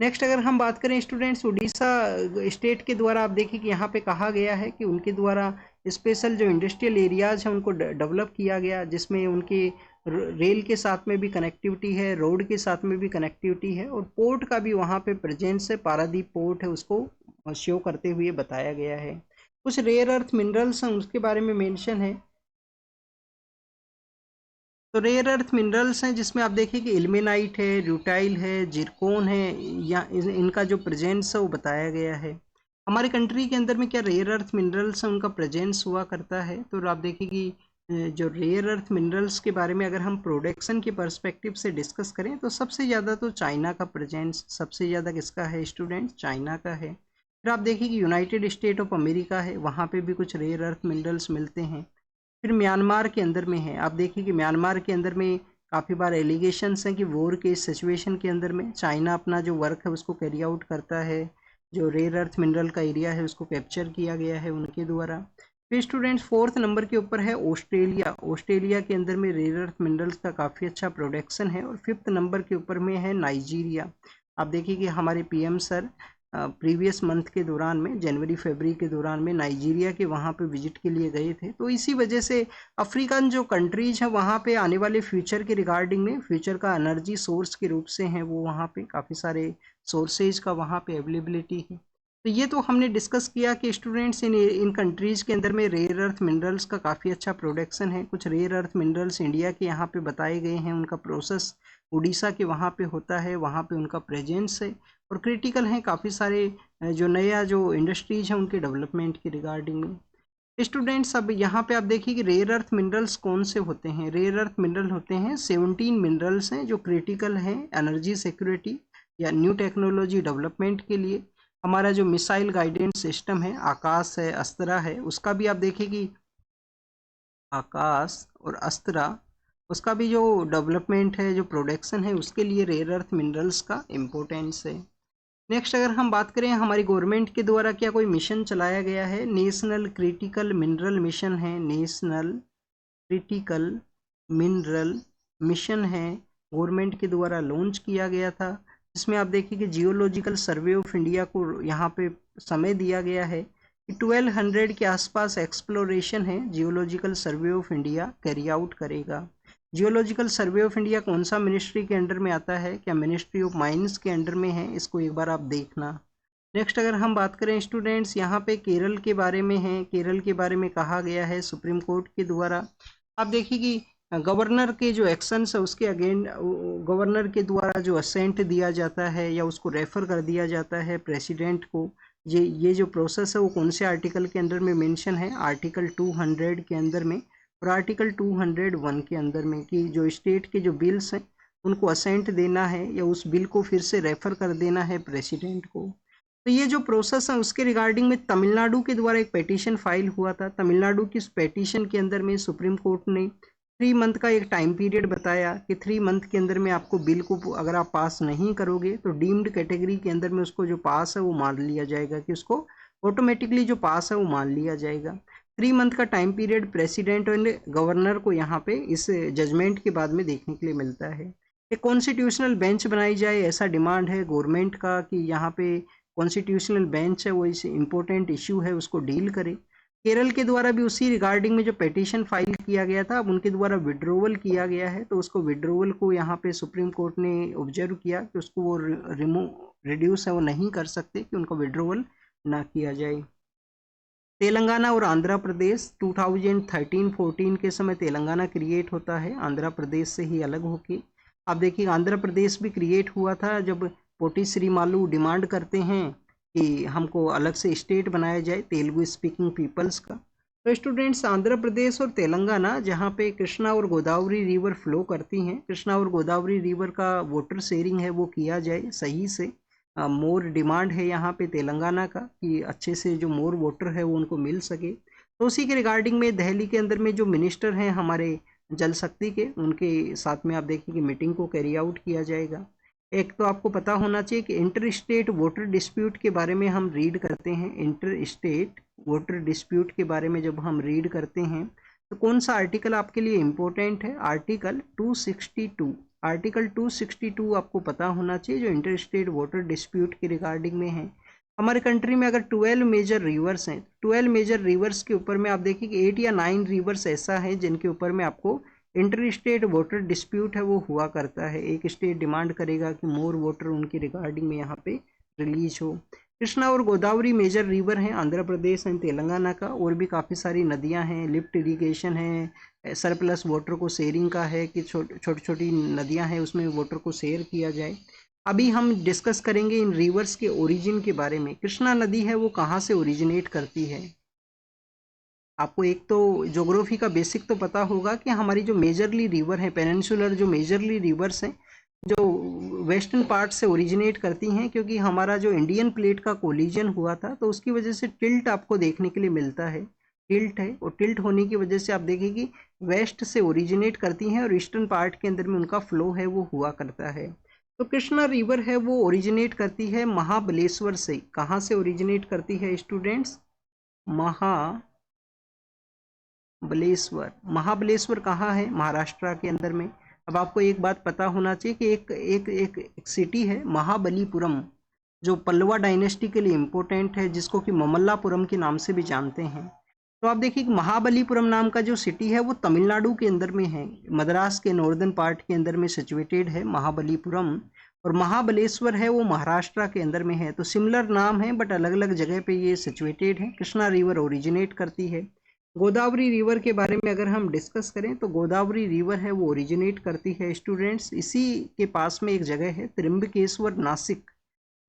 नेक्स्ट अगर हम बात करें स्टूडेंट्स, उड़ीसा स्टेट के द्वारा आप देखिए कि यहाँ पे कहा गया है कि उनके द्वारा स्पेशल जो इंडस्ट्रियल एरियाज हैं उनको डेवलप किया गया, जिसमें उनके रेल के साथ में भी कनेक्टिविटी है, रोड के साथ में भी कनेक्टिविटी है, और पोर्ट का भी वहाँ पे प्रेजेंस है, पारादीप पोर्ट है, उसको शो करते हुए बताया गया है। कुछ रेयर अर्थ मिनरल्स हैं उसके बारे में मेंशन है। तो रेयर अर्थ मिनरल्स हैं जिसमें आप देखिए कि इल्मेनाइट है, रूटाइल है, जिरकोन है, या इनका जो प्रेजेंस है वो बताया गया है। हमारे कंट्री के अंदर में क्या रेयर अर्थ मिनरल्स हैं उनका प्रेजेंस हुआ करता है। तो आप देखिए कि जो रेयर अर्थ मिनरल्स के बारे में अगर हम प्रोडक्शन के पर्सपेक्टिव से डिस्कस करें तो सबसे ज़्यादा तो चाइना का प्रेजेंस, सबसे ज़्यादा किसका है स्टूडेंट, चाइना का है। फिर आप देखिए कि यूनाइटेड स्टेट ऑफ अमेरिका है, वहाँ पे भी कुछ रेयर अर्थ मिनरल्स मिलते हैं। फिर म्यांमार के अंदर में है, आप देखिए कि म्यांमार के अंदर में काफ़ी बार एलिगेशंस हैं कि वॉर के सिचुएशन के अंदर में चाइना अपना जो वर्क है उसको कैरी आउट करता है, जो रेयर अर्थ मिनरल का एरिया है उसको कैप्चर किया गया है उनके द्वारा। फिर स्टूडेंट्स फोर्थ नंबर के ऊपर है ऑस्ट्रेलिया। ऑस्ट्रेलिया के अंदर में रेयर अर्थ मिनरल्स का काफ़ी अच्छा प्रोडक्शन है। और फिफ्थ नंबर के ऊपर में है नाइजीरिया। आप देखिए कि हमारे पीएम सर प्रीवियस मंथ के दौरान में, जनवरी फरवरी के दौरान में नाइजीरिया के वहाँ पे विजिट के लिए गए थे। तो इसी वजह से अफ्रीकन जो कंट्रीज हैं वहाँ पे आने वाले फ्यूचर के रिगार्डिंग में, फ्यूचर का एनर्जी सोर्स के रूप से हैं वो, वहाँ पे काफ़ी सारे सोर्सेज का वहाँ पे अवेलेबिलिटी है। तो ये तो हमने डिस्कस किया कि स्टूडेंट्स इन कंट्रीज़ के अंदर में रेयर अर्थ मिनरल्स का काफ़ी अच्छा प्रोडक्शन है। कुछ रेयर अर्थ मिनरल्स इंडिया के यहाँ पे बताए गए हैं, उनका प्रोसेस उड़ीसा के वहाँ पे होता है, वहाँ पे उनका प्रेजेंस है, और क्रिटिकल हैं काफ़ी सारे जो नया जो इंडस्ट्रीज हैं उनके डेवलपमेंट के रिगार्डिंग में। स्टूडेंट्स अब यहाँ पे आप देखिए कि रेयर अर्थ मिनरल्स कौन से होते हैं। रेयर अर्थ मिनरल होते हैं 17 मिनरल्स हैं जो क्रिटिकल हैं एनर्जी सिक्योरिटी या न्यू टेक्नोलॉजी डेवलपमेंट के लिए। हमारा जो मिसाइल गाइडेंस सिस्टम है, आकाश है, अस्त्रा है, उसका भी आप देखिए कि आकाश और अस्त्रा, उसका भी जो डेवलपमेंट है, जो प्रोडक्शन है, उसके लिए रेयर अर्थ मिनरल्स का इम्पोर्टेंस है। नेक्स्ट अगर हम बात करें हमारी गवर्नमेंट के द्वारा क्या कोई मिशन चलाया गया है, नेशनल क्रिटिकल मिनरल मिशन है, नेशनल क्रिटिकल मिनरल मिशन है, गवर्नमेंट के द्वारा लॉन्च किया गया था, जिसमें आप देखिए कि जियोलॉजिकल सर्वे ऑफ इंडिया को यहाँ पे समय दिया गया है कि 1200 के आसपास एक्सप्लोरेशन है geological survey of India carry out करेगा। जियोलॉजिकल सर्वे ऑफ इंडिया कौन सा मिनिस्ट्री के अंडर में आता है, क्या मिनिस्ट्री ऑफ माइंस के अंडर में है, इसको एक बार आप देखना। नेक्स्ट अगर हम बात करें स्टूडेंट्स, यहाँ पे केरल के बारे में है, केरल के बारे में कहा गया है सुप्रीम कोर्ट के द्वारा। आप देखिए कि गवर्नर के जो एक्शंस है उसके अगेंस्ट गवर्नर के द्वारा जो असेंट दिया जाता है या उसको रेफर कर दिया जाता है प्रेसिडेंट को, ये जो प्रोसेस है वो कौन से आर्टिकल के अंदर में मेंशन है, आर्टिकल 200 के अंदर में और आर्टिकल 201 के अंदर में, कि जो स्टेट के जो बिल्स हैं उनको असेंट देना है या उस बिल को फिर से रेफर कर देना है प्रेसिडेंट को। तो ये जो प्रोसेस है उसके रिगार्डिंग में तमिलनाडु के द्वारा एक पेटिशन फाइल हुआ था। तमिलनाडु की इस पेटिशन के अंदर में सुप्रीम कोर्ट ने 3 मंथ का एक टाइम पीरियड बताया कि 3 मंथ के अंदर में आपको बिल को अगर आप पास नहीं करोगे तो डीम्ड कैटेगरी के अंदर में उसको जो पास है वो मान लिया जाएगा, कि उसको ऑटोमेटिकली जो पास है वो मान लिया जाएगा। 3 मंथ का टाइम पीरियड प्रेसिडेंट और गवर्नर को यहाँ पे इस जजमेंट के बाद में देखने के लिए मिलता है। एक कॉन्स्टिट्यूशनल बेंच बनाई जाए, ऐसा डिमांड है गवर्नमेंट का कि यहाँ पे कॉन्स्टिट्यूशनल बेंच है वो इस इम्पोर्टेंट इशू है उसको डील करे। केरल के द्वारा भी उसी रिगार्डिंग में जो पेटिशन फाइल किया गया था, अब उनके द्वारा विड्रोवल किया गया है, तो उसको विड्रोवल को यहाँ पे सुप्रीम कोर्ट ने ऑब्जर्व किया कि उसको वो रिड्यूस है वो नहीं कर सकते, कि उनका विड्रोवल ना किया जाए। तेलंगाना और आंध्र प्रदेश 2013-14 के समय तेलंगाना क्रिएट होता है आंध्र प्रदेश से ही अलग होके। आप देखिए आंध्र प्रदेश भी क्रिएट हुआ था जब पोटी श्रीमालू डिमांड करते हैं कि हमको अलग से स्टेट बनाया जाए तेलुगु स्पीकिंग पीपल्स का। तो स्टूडेंट्स आंध्र प्रदेश और तेलंगाना जहाँ पे कृष्णा और गोदावरी रिवर फ्लो करती हैं, कृष्णा और गोदावरी रिवर का वाटर शेयरिंग है वो किया जाए सही से, मोर डिमांड है यहाँ पे तेलंगाना का कि अच्छे से जो मोर वाटर है वो उनको मिल सके। तो उसी के रिगार्डिंग में दिल्ली के अंदर में जो मिनिस्टर हैं हमारे जल शक्ति के, उनके साथ में आप देखिए कि मीटिंग को कैरी आउट किया जाएगा। एक तो आपको पता होना चाहिए कि इंटर स्टेट वाटर डिस्प्यूट के बारे में हम रीड करते हैं। इंटर स्टेट वाटर डिस्प्यूट के बारे में जब हम रीड करते हैं तो कौन सा आर्टिकल आपके लिए इम्पोर्टेंट है? आर्टिकल 262। आर्टिकल 262 आपको पता होना चाहिए, जो इंटर स्टेट वाटर डिस्प्यूट के रिगार्डिंग में है। हमारे कंट्री में अगर 12 मेजर रिवर्स हैं, 12 मेजर रिवर्स के ऊपर में आप देखिए कि 8 या 9 रिवर्स ऐसा है जिनके ऊपर में आपको इंटर स्टेट वाटर डिस्प्यूट है वो हुआ करता है। एक स्टेट डिमांड करेगा कि मोर वाटर उनकी रिगार्डिंग में यहाँ पे रिलीज हो। कृष्णा और गोदावरी मेजर रिवर हैं आंध्र प्रदेश एंड तेलंगाना का। और भी काफ़ी सारी नदियां हैं, लिफ्ट इरिगेशन है, सरप्लस वाटर को शेयरिंग का है कि छोटी छोटी नदियां हैं उसमें वाटर को शेयर किया जाए। अभी हम डिस्कस करेंगे इन रिवर्स के ओरिजिन के बारे में। कृष्णा नदी है वो कहाँ से ओरिजिनेट करती है? आपको एक तो ज्योग्राफी का बेसिक तो पता होगा कि हमारी जो मेजरली रिवर है, पेनिनसुलर जो मेजरली रिवर्स हैं जो वेस्टर्न पार्ट से ओरिजिनेट करती हैं, क्योंकि हमारा जो इंडियन प्लेट का कोलिजन हुआ था तो उसकी वजह से टिल्ट आपको देखने के लिए मिलता है। टिल्ट है और टिल्ट होने की वजह से आप देखें कि वेस्ट से ओरिजिनेट करती हैं और ईस्टर्न पार्ट के अंदर में उनका फ्लो है वो हुआ करता है। तो कृष्णा रिवर है वो ओरिजिनेट करती है महाबलेश्वर से। कहाँ से ओरिजिनेट करती है स्टूडेंट्स? महाबलेश्वर। महाबलेश्वर कहाँ है? महाराष्ट्र के अंदर में। अब आपको एक बात पता होना चाहिए कि एक सिटी है महाबलीपुरम, जो पल्लवा डायनेस्टी के लिए इम्पोर्टेंट है, जिसको कि ममल्लापुरम के नाम से भी जानते हैं। तो आप देखिए कि महाबलीपुरम नाम का जो सिटी है वो तमिलनाडु के अंदर में है, मद्रास के नॉर्दर्न पार्ट के अंदर में सिचुएटेड है महाबलीपुरम। और महाबलेश्वर है वो महाराष्ट्र के अंदर में है। तो सिमिलर नाम है बट अलग अलग जगह पे ये सिचुएटेड है। कृष्णा रिवर ओरिजिनेट करती है। गोदावरी रिवर के बारे में अगर हम डिस्कस करें तो गोदावरी रिवर है वो ओरिजिनेट करती है स्टूडेंट्स, इसी के पास में एक जगह है त्रिम्बकेश्वर नासिक,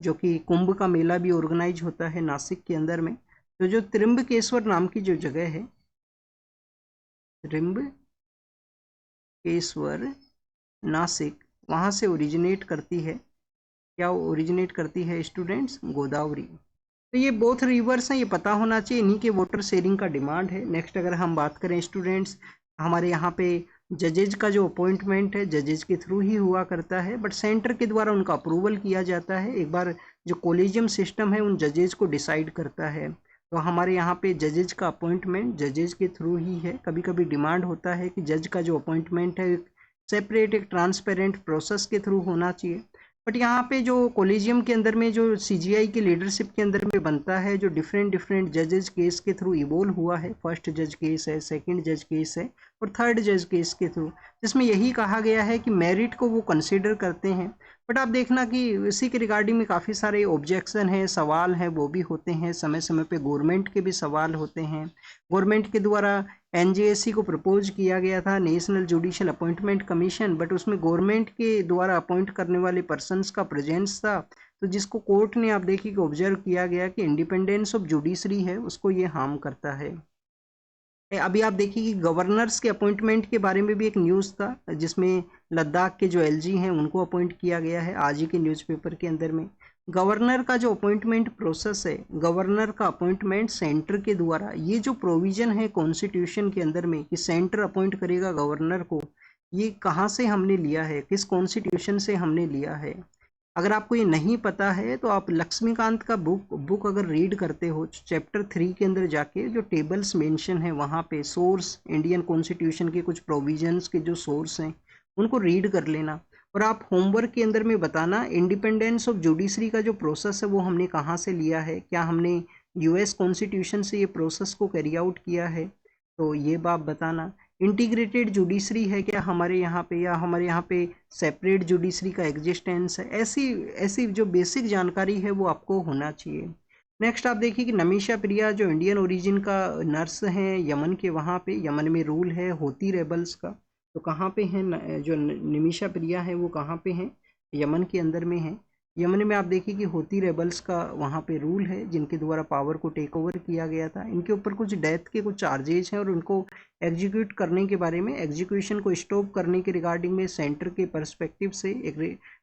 जो कि कुंभ का मेला भी ऑर्गेनाइज होता है नासिक के अंदर में। तो जो त्रिम्बकेश्वर नाम की जो जगह है, त्रिम्बकेश्वर नासिक, वहाँ से ओरिजिनेट करती है। क्या ओरिजिनेट करती है स्टूडेंट्स? गोदावरी। तो ये बोथ रिवर्स हैं, ये पता होना चाहिए, इन्हीं के वाटर शेयरिंग का डिमांड है। नेक्स्ट अगर हम बात करें स्टूडेंट्स, हमारे यहाँ पे जजेज का जो अपॉइंटमेंट है जजेज के थ्रू ही हुआ करता है, बट सेंटर के द्वारा उनका अप्रूवल किया जाता है। एक बार जो कोलेजियम सिस्टम है उन जजेज को डिसाइड करता है। तो हमारे यहाँ पे जजेज का अपॉइंटमेंट जजेज के थ्रू ही है। कभी कभी डिमांड होता है कि जज का जो अपॉइंटमेंट है सेपरेट एक ट्रांसपेरेंट प्रोसेस के थ्रू होना चाहिए। बट यहाँ पे जो कोलिजियम के अंदर में जो सीजीआई की लीडरशिप के अंदर में बनता है, जो डिफरेंट जजेस केस के थ्रू इवोल्व हुआ है, फर्स्ट जज केस है, सेकंड जज केस है और थर्ड जज केस के थ्रू, जिसमें यही कहा गया है कि मेरिट को वो कंसीडर करते हैं। बट आप देखना कि इसी के रिगार्डिंग में काफ़ी सारे ऑब्जेक्शन है, सवाल हैं, वो भी होते हैं। समय समय पे गवर्नमेंट के भी सवाल होते हैं। गवर्नमेंट के द्वारा एनजेएससी को प्रपोज किया गया था national judicial appointment commission, but उसमें गवर्नमेंट के द्वारा अपॉइंट करने वाले पर्सन्स का प्रेजेंस था, तो जिसको कोर्ट ने आप देखिए कि ऑब्जर्व किया गया कि इंडिपेंडेंस ऑफ जुडिशरी है उसको ये हार्म करता है। अभी आप देखिए कि गवर्नर्स के अपॉइंटमेंट के बारे में भी एक न्यूज़ था, जिसमें लद्दाख के जो एलजी हैं उनको अपॉइंट किया गया है आज ही के न्यूज़पेपर के अंदर में। गवर्नर का जो अपॉइंटमेंट प्रोसेस है, गवर्नर का अपॉइंटमेंट सेंटर के द्वारा, ये जो प्रोविजन है कॉन्स्टिट्यूशन के अंदर में कि सेंटर अपॉइंट करेगा गवर्नर को, ये कहाँ से हमने लिया है, किस कॉन्स्टिट्यूशन से हमने लिया है? अगर आपको ये नहीं पता है तो आप लक्ष्मीकांत का बुक अगर रीड करते हो, चैप्टर 3 के अंदर जाके जो टेबल्स मेंशन है वहाँ पे सोर्स, इंडियन कॉन्स्टिट्यूशन के कुछ प्रोविजंस के जो सोर्स हैं उनको रीड कर लेना। और आप होमवर्क के अंदर में बताना इंडिपेंडेंस ऑफ जुडिशरी का जो प्रोसेस है वो हमने कहाँ से लिया है, क्या हमने यूएस कॉन्स्टिट्यूशन से ये प्रोसेस को कैरी आउट किया है, तो ये बात बताना। इंटीग्रेटेड जुडिशरी है क्या हमारे यहाँ पे, या हमारे यहाँ पे सेपरेट जुडिशरी का एग्जिस्टेंस है, ऐसी ऐसी जो बेसिक जानकारी है वो आपको होना चाहिए। नेक्स्ट आप देखिए कि नमीशा प्रिया जो इंडियन ओरिजिन का नर्स हैं यमन के, वहाँ पे यमन में रूल है होती रेबल्स का। तो कहाँ पे हैं जो नमीशा प्रिया है वो कहाँ पे हैं? यमन के अंदर में है। यमन में आप देखिए कि होती रेबल्स का वहाँ पे रूल है, जिनके द्वारा पावर को टेक ओवर किया गया था। इनके ऊपर कुछ डेथ के कुछ चार्जेस हैं और उनको एग्जीक्यूट करने के बारे में, एग्जीक्यूशन को स्टॉप करने के रिगार्डिंग में सेंटर के पर्सपेक्टिव से एक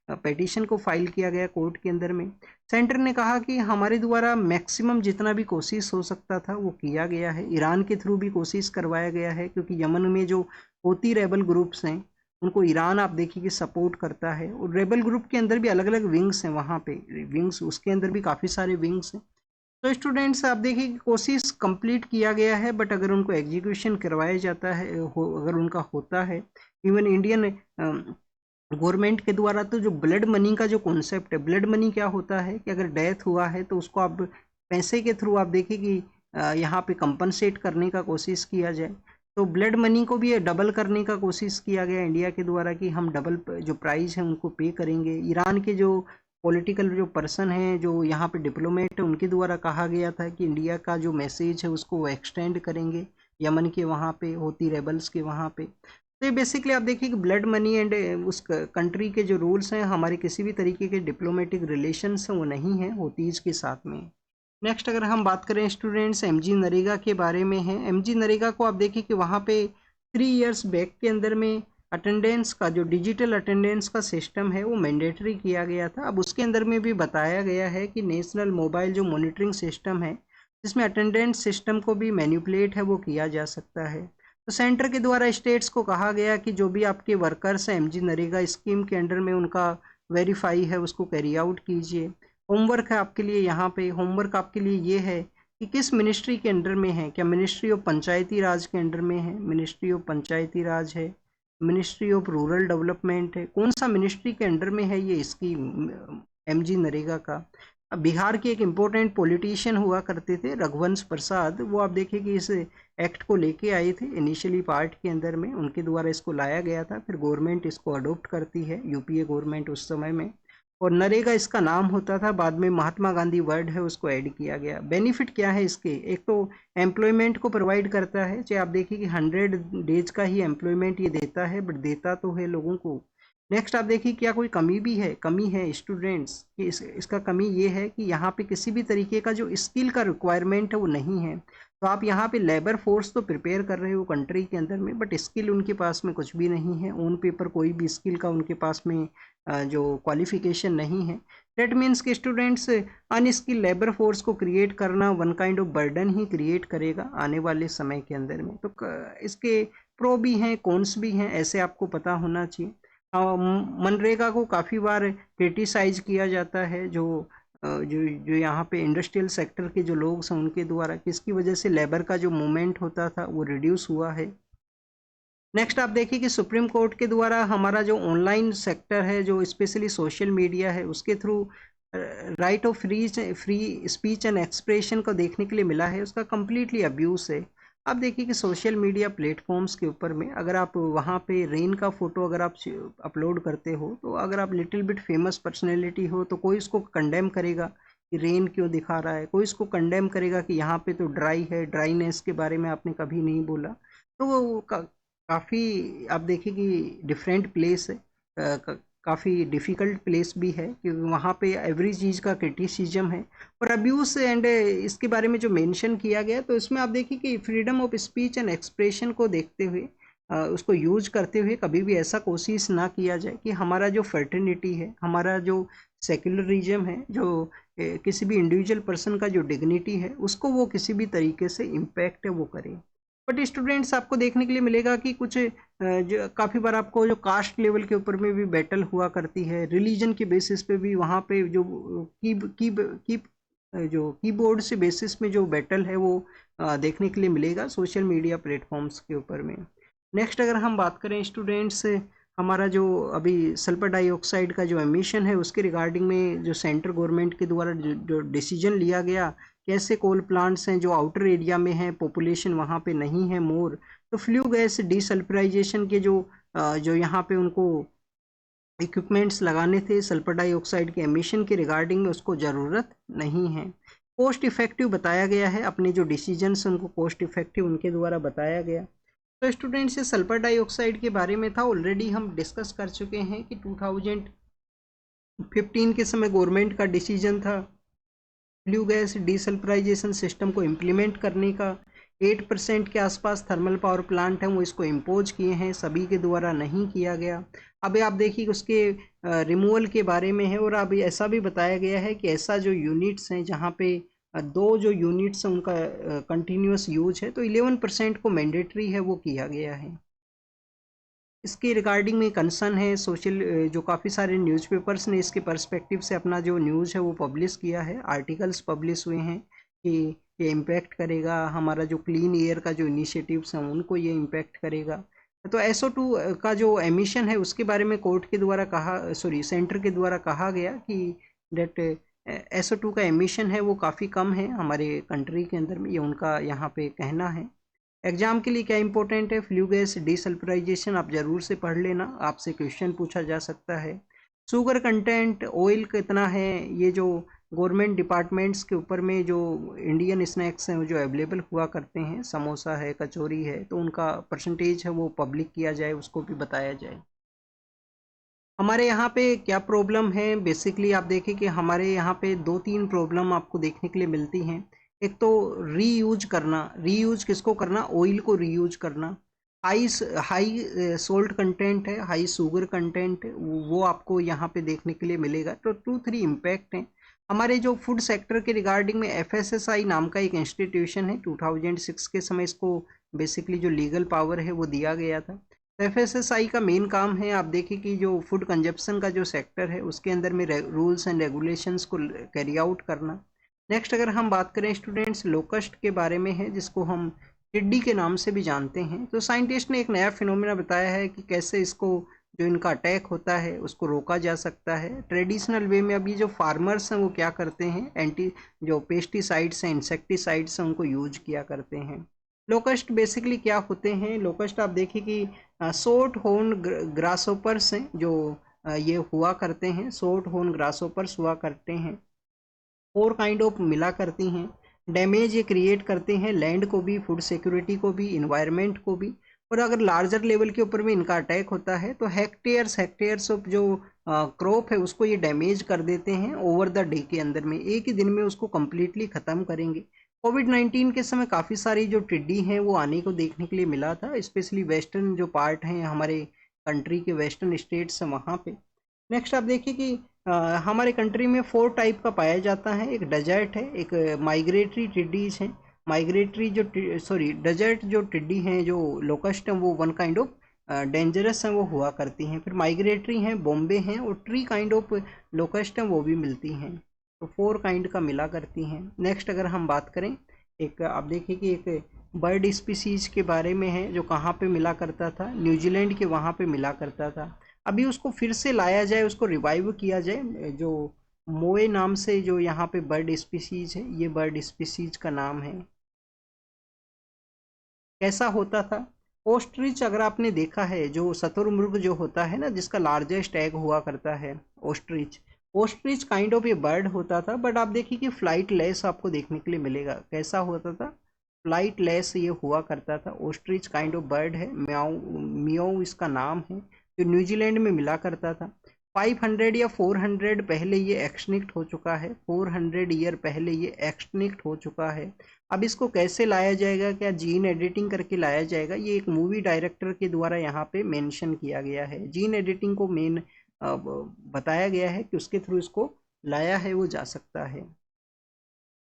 पेटिशन को फाइल किया गया कोर्ट के अंदर में। सेंटर ने कहा कि हमारे द्वारा मैक्सिमम जितना भी कोशिश हो सकता था वो किया गया है। ईरान के थ्रू भी कोशिश करवाया गया है, क्योंकि यमन में जो होती रेबल ग्रुप्स हैं उनको ईरान आप देखिए कि सपोर्ट करता है, और रेबल ग्रुप के अंदर भी अलग अलग विंग्स हैं, वहाँ पे विंग्स, उसके अंदर भी काफ़ी सारे विंग्स हैं। तो स्टूडेंट्स आप देखिए कि कोशिश कंप्लीट किया गया है, बट अगर उनको एग्जीक्यूशन करवाया जाता है, अगर उनका होता है इवन इंडियन गवर्नमेंट के द्वारा, तो जो ब्लड मनी का जो कॉन्सेप्ट है, ब्लड मनी क्या होता है कि अगर डेथ हुआ है तो उसको आप पैसे के थ्रू आप देखिए कि यहाँ पे कंपनसेट करने का कोशिश किया जाए। तो ब्लड मनी को भी डबल करने का कोशिश किया गया इंडिया के द्वारा कि हम डबल जो प्राइस है उनको पे करेंगे। ईरान के जो पॉलिटिकल जो पर्सन हैं, जो यहाँ पे डिप्लोमेट है, उनके द्वारा कहा गया था कि इंडिया का जो मैसेज है उसको वो एक्सटेंड करेंगे यमन के वहाँ पे होती रेबल्स के वहाँ पे। तो ये बेसिकली आप देखिए कि ब्लड मनी एंड उस कंट्री के जो रूल्स हैं, हमारे किसी भी तरीके के डिप्लोमेटिक रिलेशंस हैं वो नहीं है होतीज के साथ में। नेक्स्ट अगर हम बात करें स्टूडेंट्स एमजी नरेगा के बारे में है। एमजी नरेगा को आप देखिए कि वहाँ पे 3 इयर्स बैक के अंदर में अटेंडेंस का जो डिजिटल अटेंडेंस का सिस्टम है वो मैंडेटरी किया गया था। अब उसके अंदर में भी बताया गया है कि नेशनल मोबाइल जो मॉनिटरिंग सिस्टम है, जिसमें अटेंडेंस सिस्टम को भी मैनिपुलेट है वो किया जा सकता है। तो सेंटर के द्वारा स्टेट्स को कहा गया कि जो भी आपके वर्कर्स हैं एमजी नरेगा स्कीम के अंडर में, उनका वेरीफाई है उसको कैरी आउट कीजिए। होमवर्क है आपके लिए, यहाँ पे होमवर्क आपके लिए ये है कि किस मिनिस्ट्री के अंडर में है। क्या मिनिस्ट्री ऑफ पंचायती राज के अंडर में है? मिनिस्ट्री ऑफ पंचायती राज है, मिनिस्ट्री ऑफ रूरल डेवलपमेंट है, कौन सा मिनिस्ट्री के अंडर में है ये स्कीम एमजी नरेगा का। अब बिहार के एक इम्पोर्टेंट पॉलिटिशियन हुआ करते थे रघुवंश प्रसाद, वो आप देखिए कि इस एक्ट को लेके आए थे इनिशियली पार्ट के अंदर में, उनके द्वारा इसको लाया गया था, फिर गवर्नमेंट इसको अडोप्ट करती है, यूपीए गवर्नमेंट उस समय में, और नरेगा इसका नाम होता था, बाद में महात्मा गांधी वर्ड है उसको ऐड किया गया। बेनिफिट क्या है इसके? एक तो एम्प्लॉयमेंट को प्रोवाइड करता है, चाहे आप देखिए कि 100 डेज का ही एम्प्लॉयमेंट ये देता है, बट देता तो है लोगों को। नेक्स्ट आप देखिए क्या कोई कमी भी है? कमी है स्टूडेंट्स कि इसका कमी ये है कि यहाँ पे किसी भी तरीके का जो स्किल का रिक्वायरमेंट है वो नहीं है। तो आप यहाँ पे लेबर फोर्स तो प्रिपेयर कर रहे हो कंट्री के अंदर में, बट स्किल उनके पास में कुछ भी नहीं है, ऑन पेपर कोई भी स्किल का उनके पास में जो क्वालिफिकेशन नहीं है। दैट मीन्स कि स्टूडेंट्स अनस्किल लेबर फोर्स को क्रिएट करना one kind of burden he create करेगा आने वाले समय के अंदर में। तो इसके प्रो भी हैं, कॉन्स भी हैं, ऐसे आपको पता होना चाहिए। मनरेगा को काफ़ी बार क्रिटिसाइज किया जाता है जो जो यहाँ पे इंडस्ट्रियल सेक्टर के जो लोग हैं उनके द्वारा, किसकी वजह से लेबर का जो मूवमेंट होता था वो रिड्यूस हुआ है। नेक्स्ट आप देखिए कि सुप्रीम कोर्ट के द्वारा हमारा जो ऑनलाइन सेक्टर है, जो स्पेशली सोशल मीडिया है, उसके through right of free speech and expression को देखने के लिए मिला है, उसका कम्प्लीटली अब्यूज़ है। आप देखिए कि सोशल मीडिया प्लेटफॉर्म्स के ऊपर में अगर आप वहाँ पे रेन का फ़ोटो अगर आप अपलोड करते हो, तो अगर आप लिटिल बिट फेमस पर्सनैलिटी हो तो कोई इसको कंडेम करेगा कि रेन क्यों दिखा रहा है, कोई इसको कंडेम करेगा कि यहाँ पे तो ड्राई है, ड्राइनेस के बारे में आपने कभी नहीं बोला। तो वो काफ़ी आप देखिए कि डिफरेंट प्लेस है, काफ़ी डिफ़िकल्ट प्लेस भी है, क्योंकि वहाँ पे एवरी चीज़ का क्रिटिसिज्म है और अब्यूज़ एंड इसके बारे में जो मेंशन किया गया, तो इसमें आप देखिए कि freedom of speech and expression को देखते हुए उसको यूज करते हुए कभी भी ऐसा कोशिश ना किया जाए कि हमारा जो फर्टर्निटी है, हमारा जो सेक्युलरिज्म है, जो किसी भी इंडिविजुअल पर्सन का जो डिग्निटी है, उसको वो किसी भी तरीके से इम्पैक्ट है वो करे। बट स्टूडेंट्स आपको देखने के लिए मिलेगा कि कुछ जो काफ़ी बार आपको जो कास्ट लेवल के ऊपर में भी बैटल हुआ करती है, रिलीजन के बेसिस पे भी वहाँ पे जो कीबोर्ड से बेसिस में जो बैटल है वो देखने के लिए मिलेगा सोशल मीडिया प्लेटफॉर्म्स के ऊपर में। नेक्स्ट अगर हम बात करें स्टूडेंट्स, हमारा जो अभी सल्फर डाइऑक्साइड का जो एमिशन है उसके रिगार्डिंग में जो सेंट्रल गवर्नमेंट के द्वारा जो डिसीजन लिया गया, कैसे कोल प्लांट्स हैं जो आउटर एरिया में हैं, पॉपुलेशन वहाँ पे नहीं है मोर, तो फ्लू गैस डीसल्फराइजेशन के जो यहाँ पे उनको इक्विपमेंट्स लगाने थे सल्फर डाइऑक्साइड के एमिशन के रिगार्डिंग में, उसको ज़रूरत नहीं है। कॉस्ट इफेक्टिव बताया गया है, अपने जो डिसीजंस उनको कॉस्ट इफेक्टिव उनके द्वारा बताया गया। तो स्टूडेंट्स, ये सल्फर डाइऑक्साइड के बारे में था, ऑलरेडी हम डिस्कस कर चुके हैं कि 2015 के समय गवर्नमेंट का डिसीजन था फ्लू गैस डीसल्फराइजेशन सिस्टम को इम्प्लीमेंट करने का। 8% के आसपास थर्मल पावर प्लांट हैं वो इसको इम्पोज किए हैं, सभी के द्वारा नहीं किया गया। अभी आप देखिए उसके रिमूवल के बारे में है, और अभी ऐसा भी बताया गया है कि ऐसा जो यूनिट्स हैं जहाँ पे दो जो यूनिट्स हैं उनका कंटिन्यूस यूज है, तो 11% को मैंडेटरी है वो किया गया है। इसके रिगार्डिंग में कंसर्न है सोशल, जो काफ़ी सारे न्यूज़पेपर्स ने इसके पर्सपेक्टिव से अपना जो न्यूज़ है वो पब्लिश किया है, आर्टिकल्स पब्लिश हुए हैं कि ये इम्पैक्ट करेगा हमारा जो क्लीन एयर का जो इनिशिएटिव्स हैं उनको ये इम्पैक्ट करेगा। तो SO2 का जो एमिशन है उसके बारे में कोर्ट के द्वारा सेंटर के द्वारा कहा गया कि डेट SO2 का एमिशन है वो काफ़ी कम है हमारे कंट्री के अंदर में, ये उनका यहाँ पे कहना है। एग्जाम के लिए क्या इंपॉर्टेंट है, फ्लू गैस डीसल्फराइजेशन आप जरूर से पढ़ लेना, आपसे क्वेश्चन पूछा जा सकता है। शुगर कंटेंट ऑयल कितना है, ये जो गवर्नमेंट डिपार्टमेंट्स के ऊपर में जो इंडियन स्नैक्स हैं जो अवेलेबल हुआ करते हैं, समोसा है, कचौरी है, तो उनका परसेंटेज है वो पब्लिक किया जाए, उसको भी बताया जाए। हमारे यहाँ पे क्या प्रॉब्लम है, बेसिकली आप देखें कि हमारे यहाँ पे 2-3 प्रॉब्लम आपको देखने के लिए मिलती हैं। एक तो रीयूज करना, रीयूज किसको करना, ऑयल को रीयूज करना। हाई हाई सोल्ट कंटेंट है, हाई शुगर कंटेंट है, वो आपको यहाँ पे देखने के लिए मिलेगा। तो 2-3 इम्पैक्ट हैं हमारे जो फूड सेक्टर के रिगार्डिंग में। FSSAI नाम का एक इंस्टीट्यूशन है, 2006 के समय इसको बेसिकली जो लीगल पावर है वो दिया गया था। FSSAI का मेन काम है, आप देखिए कि जो फूड कंजप्शन का जो सेक्टर है उसके अंदर में रूल्स एंड रेगुलेशंस को कैरी आउट करना। नेक्स्ट अगर हम बात करें स्टूडेंट्स लोकस्ट के बारे में है, जिसको हम टिड्डी के नाम से भी जानते हैं। तो साइंटिस्ट ने एक नया फिनोमेना बताया है कि कैसे इसको जो इनका अटैक होता है उसको रोका जा सकता है। ट्रेडिशनल वे में अभी जो फार्मर्स हैं वो क्या करते हैं, एंटी जो पेस्टिसाइड्स हैं, इंसेक्टिसाइड्स हैं, उनको यूज किया करते हैं। लोकस्ट बेसिकली क्या होते हैं, लोकस्ट आप देखिए कि शॉर्ट हॉर्न ग्रासोपर्स हैं जो ये हुआ करते हैं, शॉर्ट हॉर्न ग्रासोपर्स हुआ करते हैं, 4 काइंड ऑफ मिला करती हैं। डैमेज ये क्रिएट करते हैं लैंड को भी, फूड सिक्योरिटी को भी, इन्वायरमेंट को भी। और अगर लार्जर लेवल के ऊपर में इनका अटैक होता है तो हेक्टेयर्स ऑफ जो क्रॉप है उसको ये डैमेज कर देते हैं ओवर द डे के अंदर में, एक ही दिन में उसको कम्प्लीटली ख़त्म करेंगे। कोविड-19 के समय काफ़ी सारी जो टिड्डी हैं वो आने को देखने के लिए मिला था, स्पेशली वेस्टर्न जो पार्ट हैं हमारे कंट्री के वेस्टर्न स्टेट्स हैं वहाँ पे। नेक्स्ट आप देखिए कि हमारे कंट्री में 4 टाइप का पाया जाता है, एक डेजर्ट है, एक माइग्रेटरी टिड्डीज हैं, माइग्रेटरी जो डेजर्ट जो टिड्डी हैं जो लोकस्ट हैं वो 1 काइंड ऑफ डेंजरस हैं वो हुआ करती हैं। फिर माइग्रेटरी हैं, बॉम्बे हैं, और ट्री काइंड ऑफ लोकस्ट हैं वो भी मिलती हैं, तो 4 काइंड का मिला करती हैं। नेक्स्ट अगर हम बात करें, एक आप देखिए कि एक बर्ड स्पीसीज के बारे में है जो कहाँ पे मिला करता था, न्यूजीलैंड के वहाँ पे मिला करता था। अभी उसको फिर से लाया जाए, उसको रिवाइव किया जाए, जो मोए नाम से जो यहाँ पे बर्ड स्पीसीज है, ये बर्ड स्पीसीज का नाम है। कैसा होता था, ओस्ट्रिच अगर आपने देखा है, जो शतुरमुर्ग जो होता है ना जिसका लार्जेस्ट एग हुआ करता है, ओस्ट्रिच, ओस्ट्रिच काइंड ऑफ ये बर्ड होता था, बट आप देखिए कि फ्लाइट लेस आपको देखने के लिए मिलेगा। कैसा होता था, फ्लाइट लेस ये हुआ करता था। ओस्ट्रिच काइंड ऑफ बर्ड है, म्याऊ मियाऊ इसका नाम है, जो न्यूजीलैंड में मिला करता था। 500 या 400 पहले ये एक्सटिंक्ट हो चुका है, 400 ईयर पहले ये एक्सटिंक्ट हो चुका है। अब इसको कैसे लाया जाएगा, क्या जीन एडिटिंग करके लाया जाएगा, ये एक मूवी डायरेक्टर के द्वारा यहाँ पे मेंशन किया गया है। जीन एडिटिंग को मेन बताया गया है कि उसके थ्रू इसको लाया है वो जा सकता है।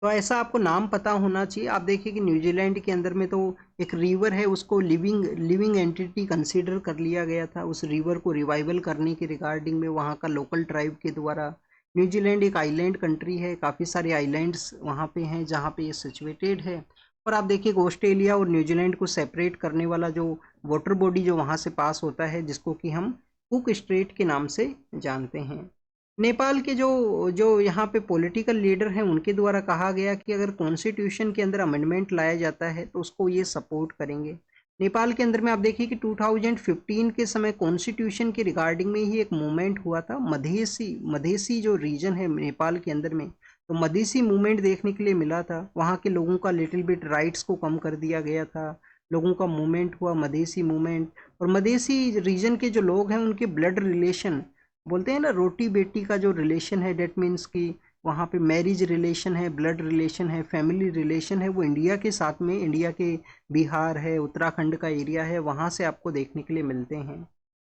तो ऐसा आपको नाम पता होना चाहिए। आप देखिए कि न्यूजीलैंड के अंदर में तो एक रिवर है, उसको लिविंग एंटिटी कंसीडर कर लिया गया था, उस रिवर को रिवाइवल करने के रिगार्डिंग में वहाँ का लोकल ट्राइब के द्वारा। न्यूजीलैंड एक आइलैंड कंट्री है, काफ़ी सारे आइलैंड्स वहाँ पे हैं जहाँ पे ये सिचुएटेड है। और आप देखिए ऑस्ट्रेलिया और न्यूजीलैंड को सेपरेट करने वाला जो वाटर बॉडी जो वहाँ से पास होता है, जिसको कि हम कुक स्ट्रेट के नाम से जानते हैं। नेपाल के जो जो यहाँ पे पॉलिटिकल लीडर हैं उनके द्वारा कहा गया कि अगर कॉन्स्टिट्यूशन के अंदर अमेंडमेंट लाया जाता है तो उसको ये सपोर्ट करेंगे। नेपाल के अंदर में आप देखिए कि 2015 के समय कॉन्स्टिट्यूशन के रिगार्डिंग में ही एक मूवमेंट हुआ था, मधेसी जो रीजन है नेपाल के अंदर में, तो मधेसी मूवमेंट देखने के लिए मिला था। वहाँ के लोगों का लिटिल बिट राइट्स को कम कर दिया गया था, लोगों का मूवमेंट हुआ, मधेसी मूवमेंट। और मधेसी रीजन के जो लोग हैं उनके ब्लड रिलेशन, बोलते हैं ना रोटी बेटी का जो रिलेशन है, डेट मीन्स कि वहाँ पे मैरिज रिलेशन है, ब्लड रिलेशन है, फैमिली रिलेशन है, वो इंडिया के साथ में, इंडिया के बिहार है, उत्तराखंड का एरिया है, वहाँ से आपको देखने के लिए मिलते हैं।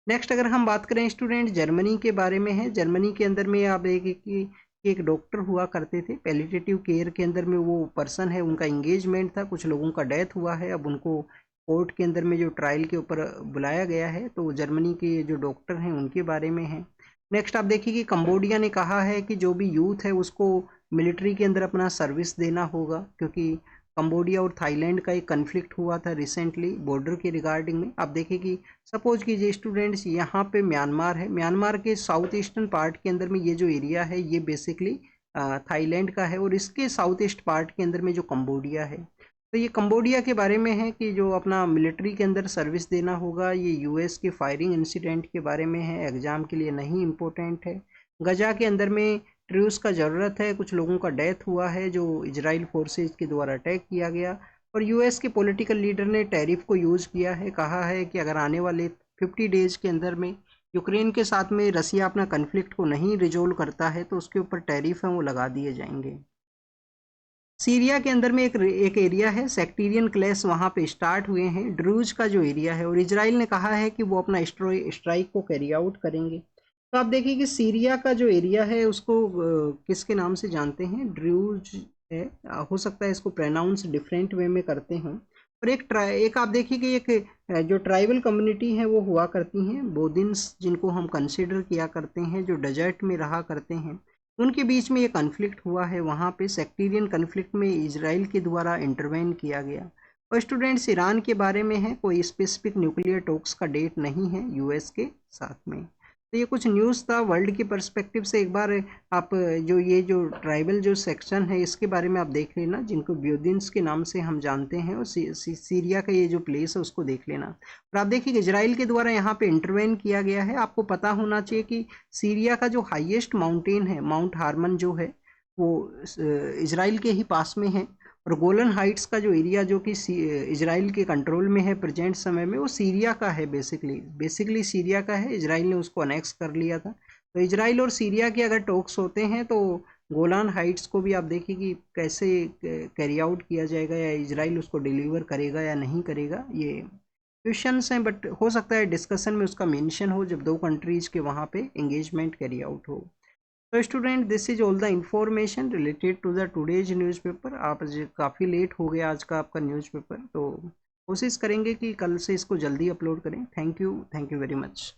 नेक्स्ट अगर हम बात करें स्टूडेंट जर्मनी के बारे में है, जर्मनी के अंदर में आप देखिए कि एक डॉक्टर हुआ करते थे, पैलिएटिव केयर के अंदर में वो पर्सन है, उनका इंगेजमेंट था, कुछ लोगों का डेथ हुआ है, अब उनको कोर्ट के अंदर में जो ट्रायल के ऊपर बुलाया गया है, तो जर्मनी के जो डॉक्टर हैं उनके बारे में है। नेक्स्ट आप देखिए कि कंबोडिया ने कहा है कि जो भी यूथ है उसको मिलिट्री के अंदर अपना सर्विस देना होगा, क्योंकि कंबोडिया और थाईलैंड का एक कन्फ्लिक्ट हुआ था रिसेंटली बॉर्डर के रिगार्डिंग में। आप देखें कि सपोज कीजिए स्टूडेंट्स यहाँ पे म्यांमार है, म्यांमार के साउथ ईस्टर्न पार्ट के अंदर में ये जो एरिया है ये बेसिकली थाईलैंड का है, और इसके साउथ ईस्ट पार्ट के अंदर में जो कंबोडिया है, तो ये कंबोडिया के बारे में है कि जो अपना मिलिट्री के अंदर सर्विस देना होगा। ये यूएस के फायरिंग इंसिडेंट के बारे में है, एग्जाम के लिए नहीं इम्पोर्टेंट है। गजा के अंदर में ट्रूस का ज़रूरत है, कुछ लोगों का डेथ हुआ है जो इजराइल फोर्सेज के द्वारा अटैक किया गया, और यूएस के पॉलिटिकल लीडर ने टैरिफ को यूज़ किया है, कहा है कि अगर आने वाले 50 डेज के अंदर में यूक्रेन के साथ में रसिया अपना कन्फ्लिक्ट को नहीं रिजोल्व करता है तो उसके ऊपर टैरिफ है वो लगा दिए जाएंगे। सीरिया के अंदर में एक एरिया है, सेक्टेरियन क्लैश वहाँ पे स्टार्ट हुए हैं, ड्रूज का जो एरिया है, और इजराइल ने कहा है कि वो अपना स्ट्राइक को कैरी आउट करेंगे। तो आप देखिए कि सीरिया का जो एरिया है उसको किसके नाम से जानते हैं, ड्रूज है। हो सकता है इसको प्रोनाउंस डिफरेंट वे में करते हों। और एक आप देखिए कि एक जो ट्राइबल कम्युनिटी है वो हुआ करती हैं बोदिन्स, जिनको हम कंसिडर किया करते हैं, जो डेजर्ट में रहा करते हैं, उनके बीच में ये कन्फ्लिक्ट हुआ है। वहाँ पे सेक्टेरियन कन्फ्लिक्ट में इजराइल के द्वारा इंटरवेन किया गया। और स्टूडेंट्स ईरान के बारे में है, कोई स्पेसिफिक न्यूक्लियर टॉक्स का डेट नहीं है यूएस के साथ में। तो ये कुछ न्यूज़ था वर्ल्ड के पर्सपेक्टिव से। एक बार आप जो ये जो ट्राइबल जो सेक्शन है इसके बारे में आप देख लेना, जिनको ब्योदिन्स के नाम से हम जानते हैं, और सीरिया का ये जो प्लेस है उसको देख लेना। और आप देखिए कि इजराइल के द्वारा यहाँ पे इंटरवेन किया गया है। आपको पता होना चाहिए कि सीरिया का जो हाईएस्ट माउंटेन है, माउंट हार्मन जो है, वो इजराइल के ही पास में है। और गोलन हाइट्स का जो एरिया जो कि इजराइल के कंट्रोल में है प्रेजेंट समय में, वो सीरिया का है, बेसिकली सीरिया का है। इजराइल ने उसको अनेक्स कर लिया था। तो इजराइल और सीरिया के अगर टॉक्स होते हैं तो गोलान हाइट्स को भी आप देखिए कि कैसे कैरी आउट किया जाएगा, या इजराइल उसको डिलीवर करेगा या नहीं करेगा, ये क्वेश्चंस हैं। बट हो सकता है डिस्कशन में उसका मेंशन हो जब दो कंट्रीज के वहाँ पे एंगेजमेंट कैरी आउट हो। तो student this is all the information related to the today's newspaper. आप काफ़ी लेट हो गया आज का आपका न्यूज़पेपर, तो कोशिश करेंगे कि कल से इसको जल्दी अपलोड करें। Thank you very much.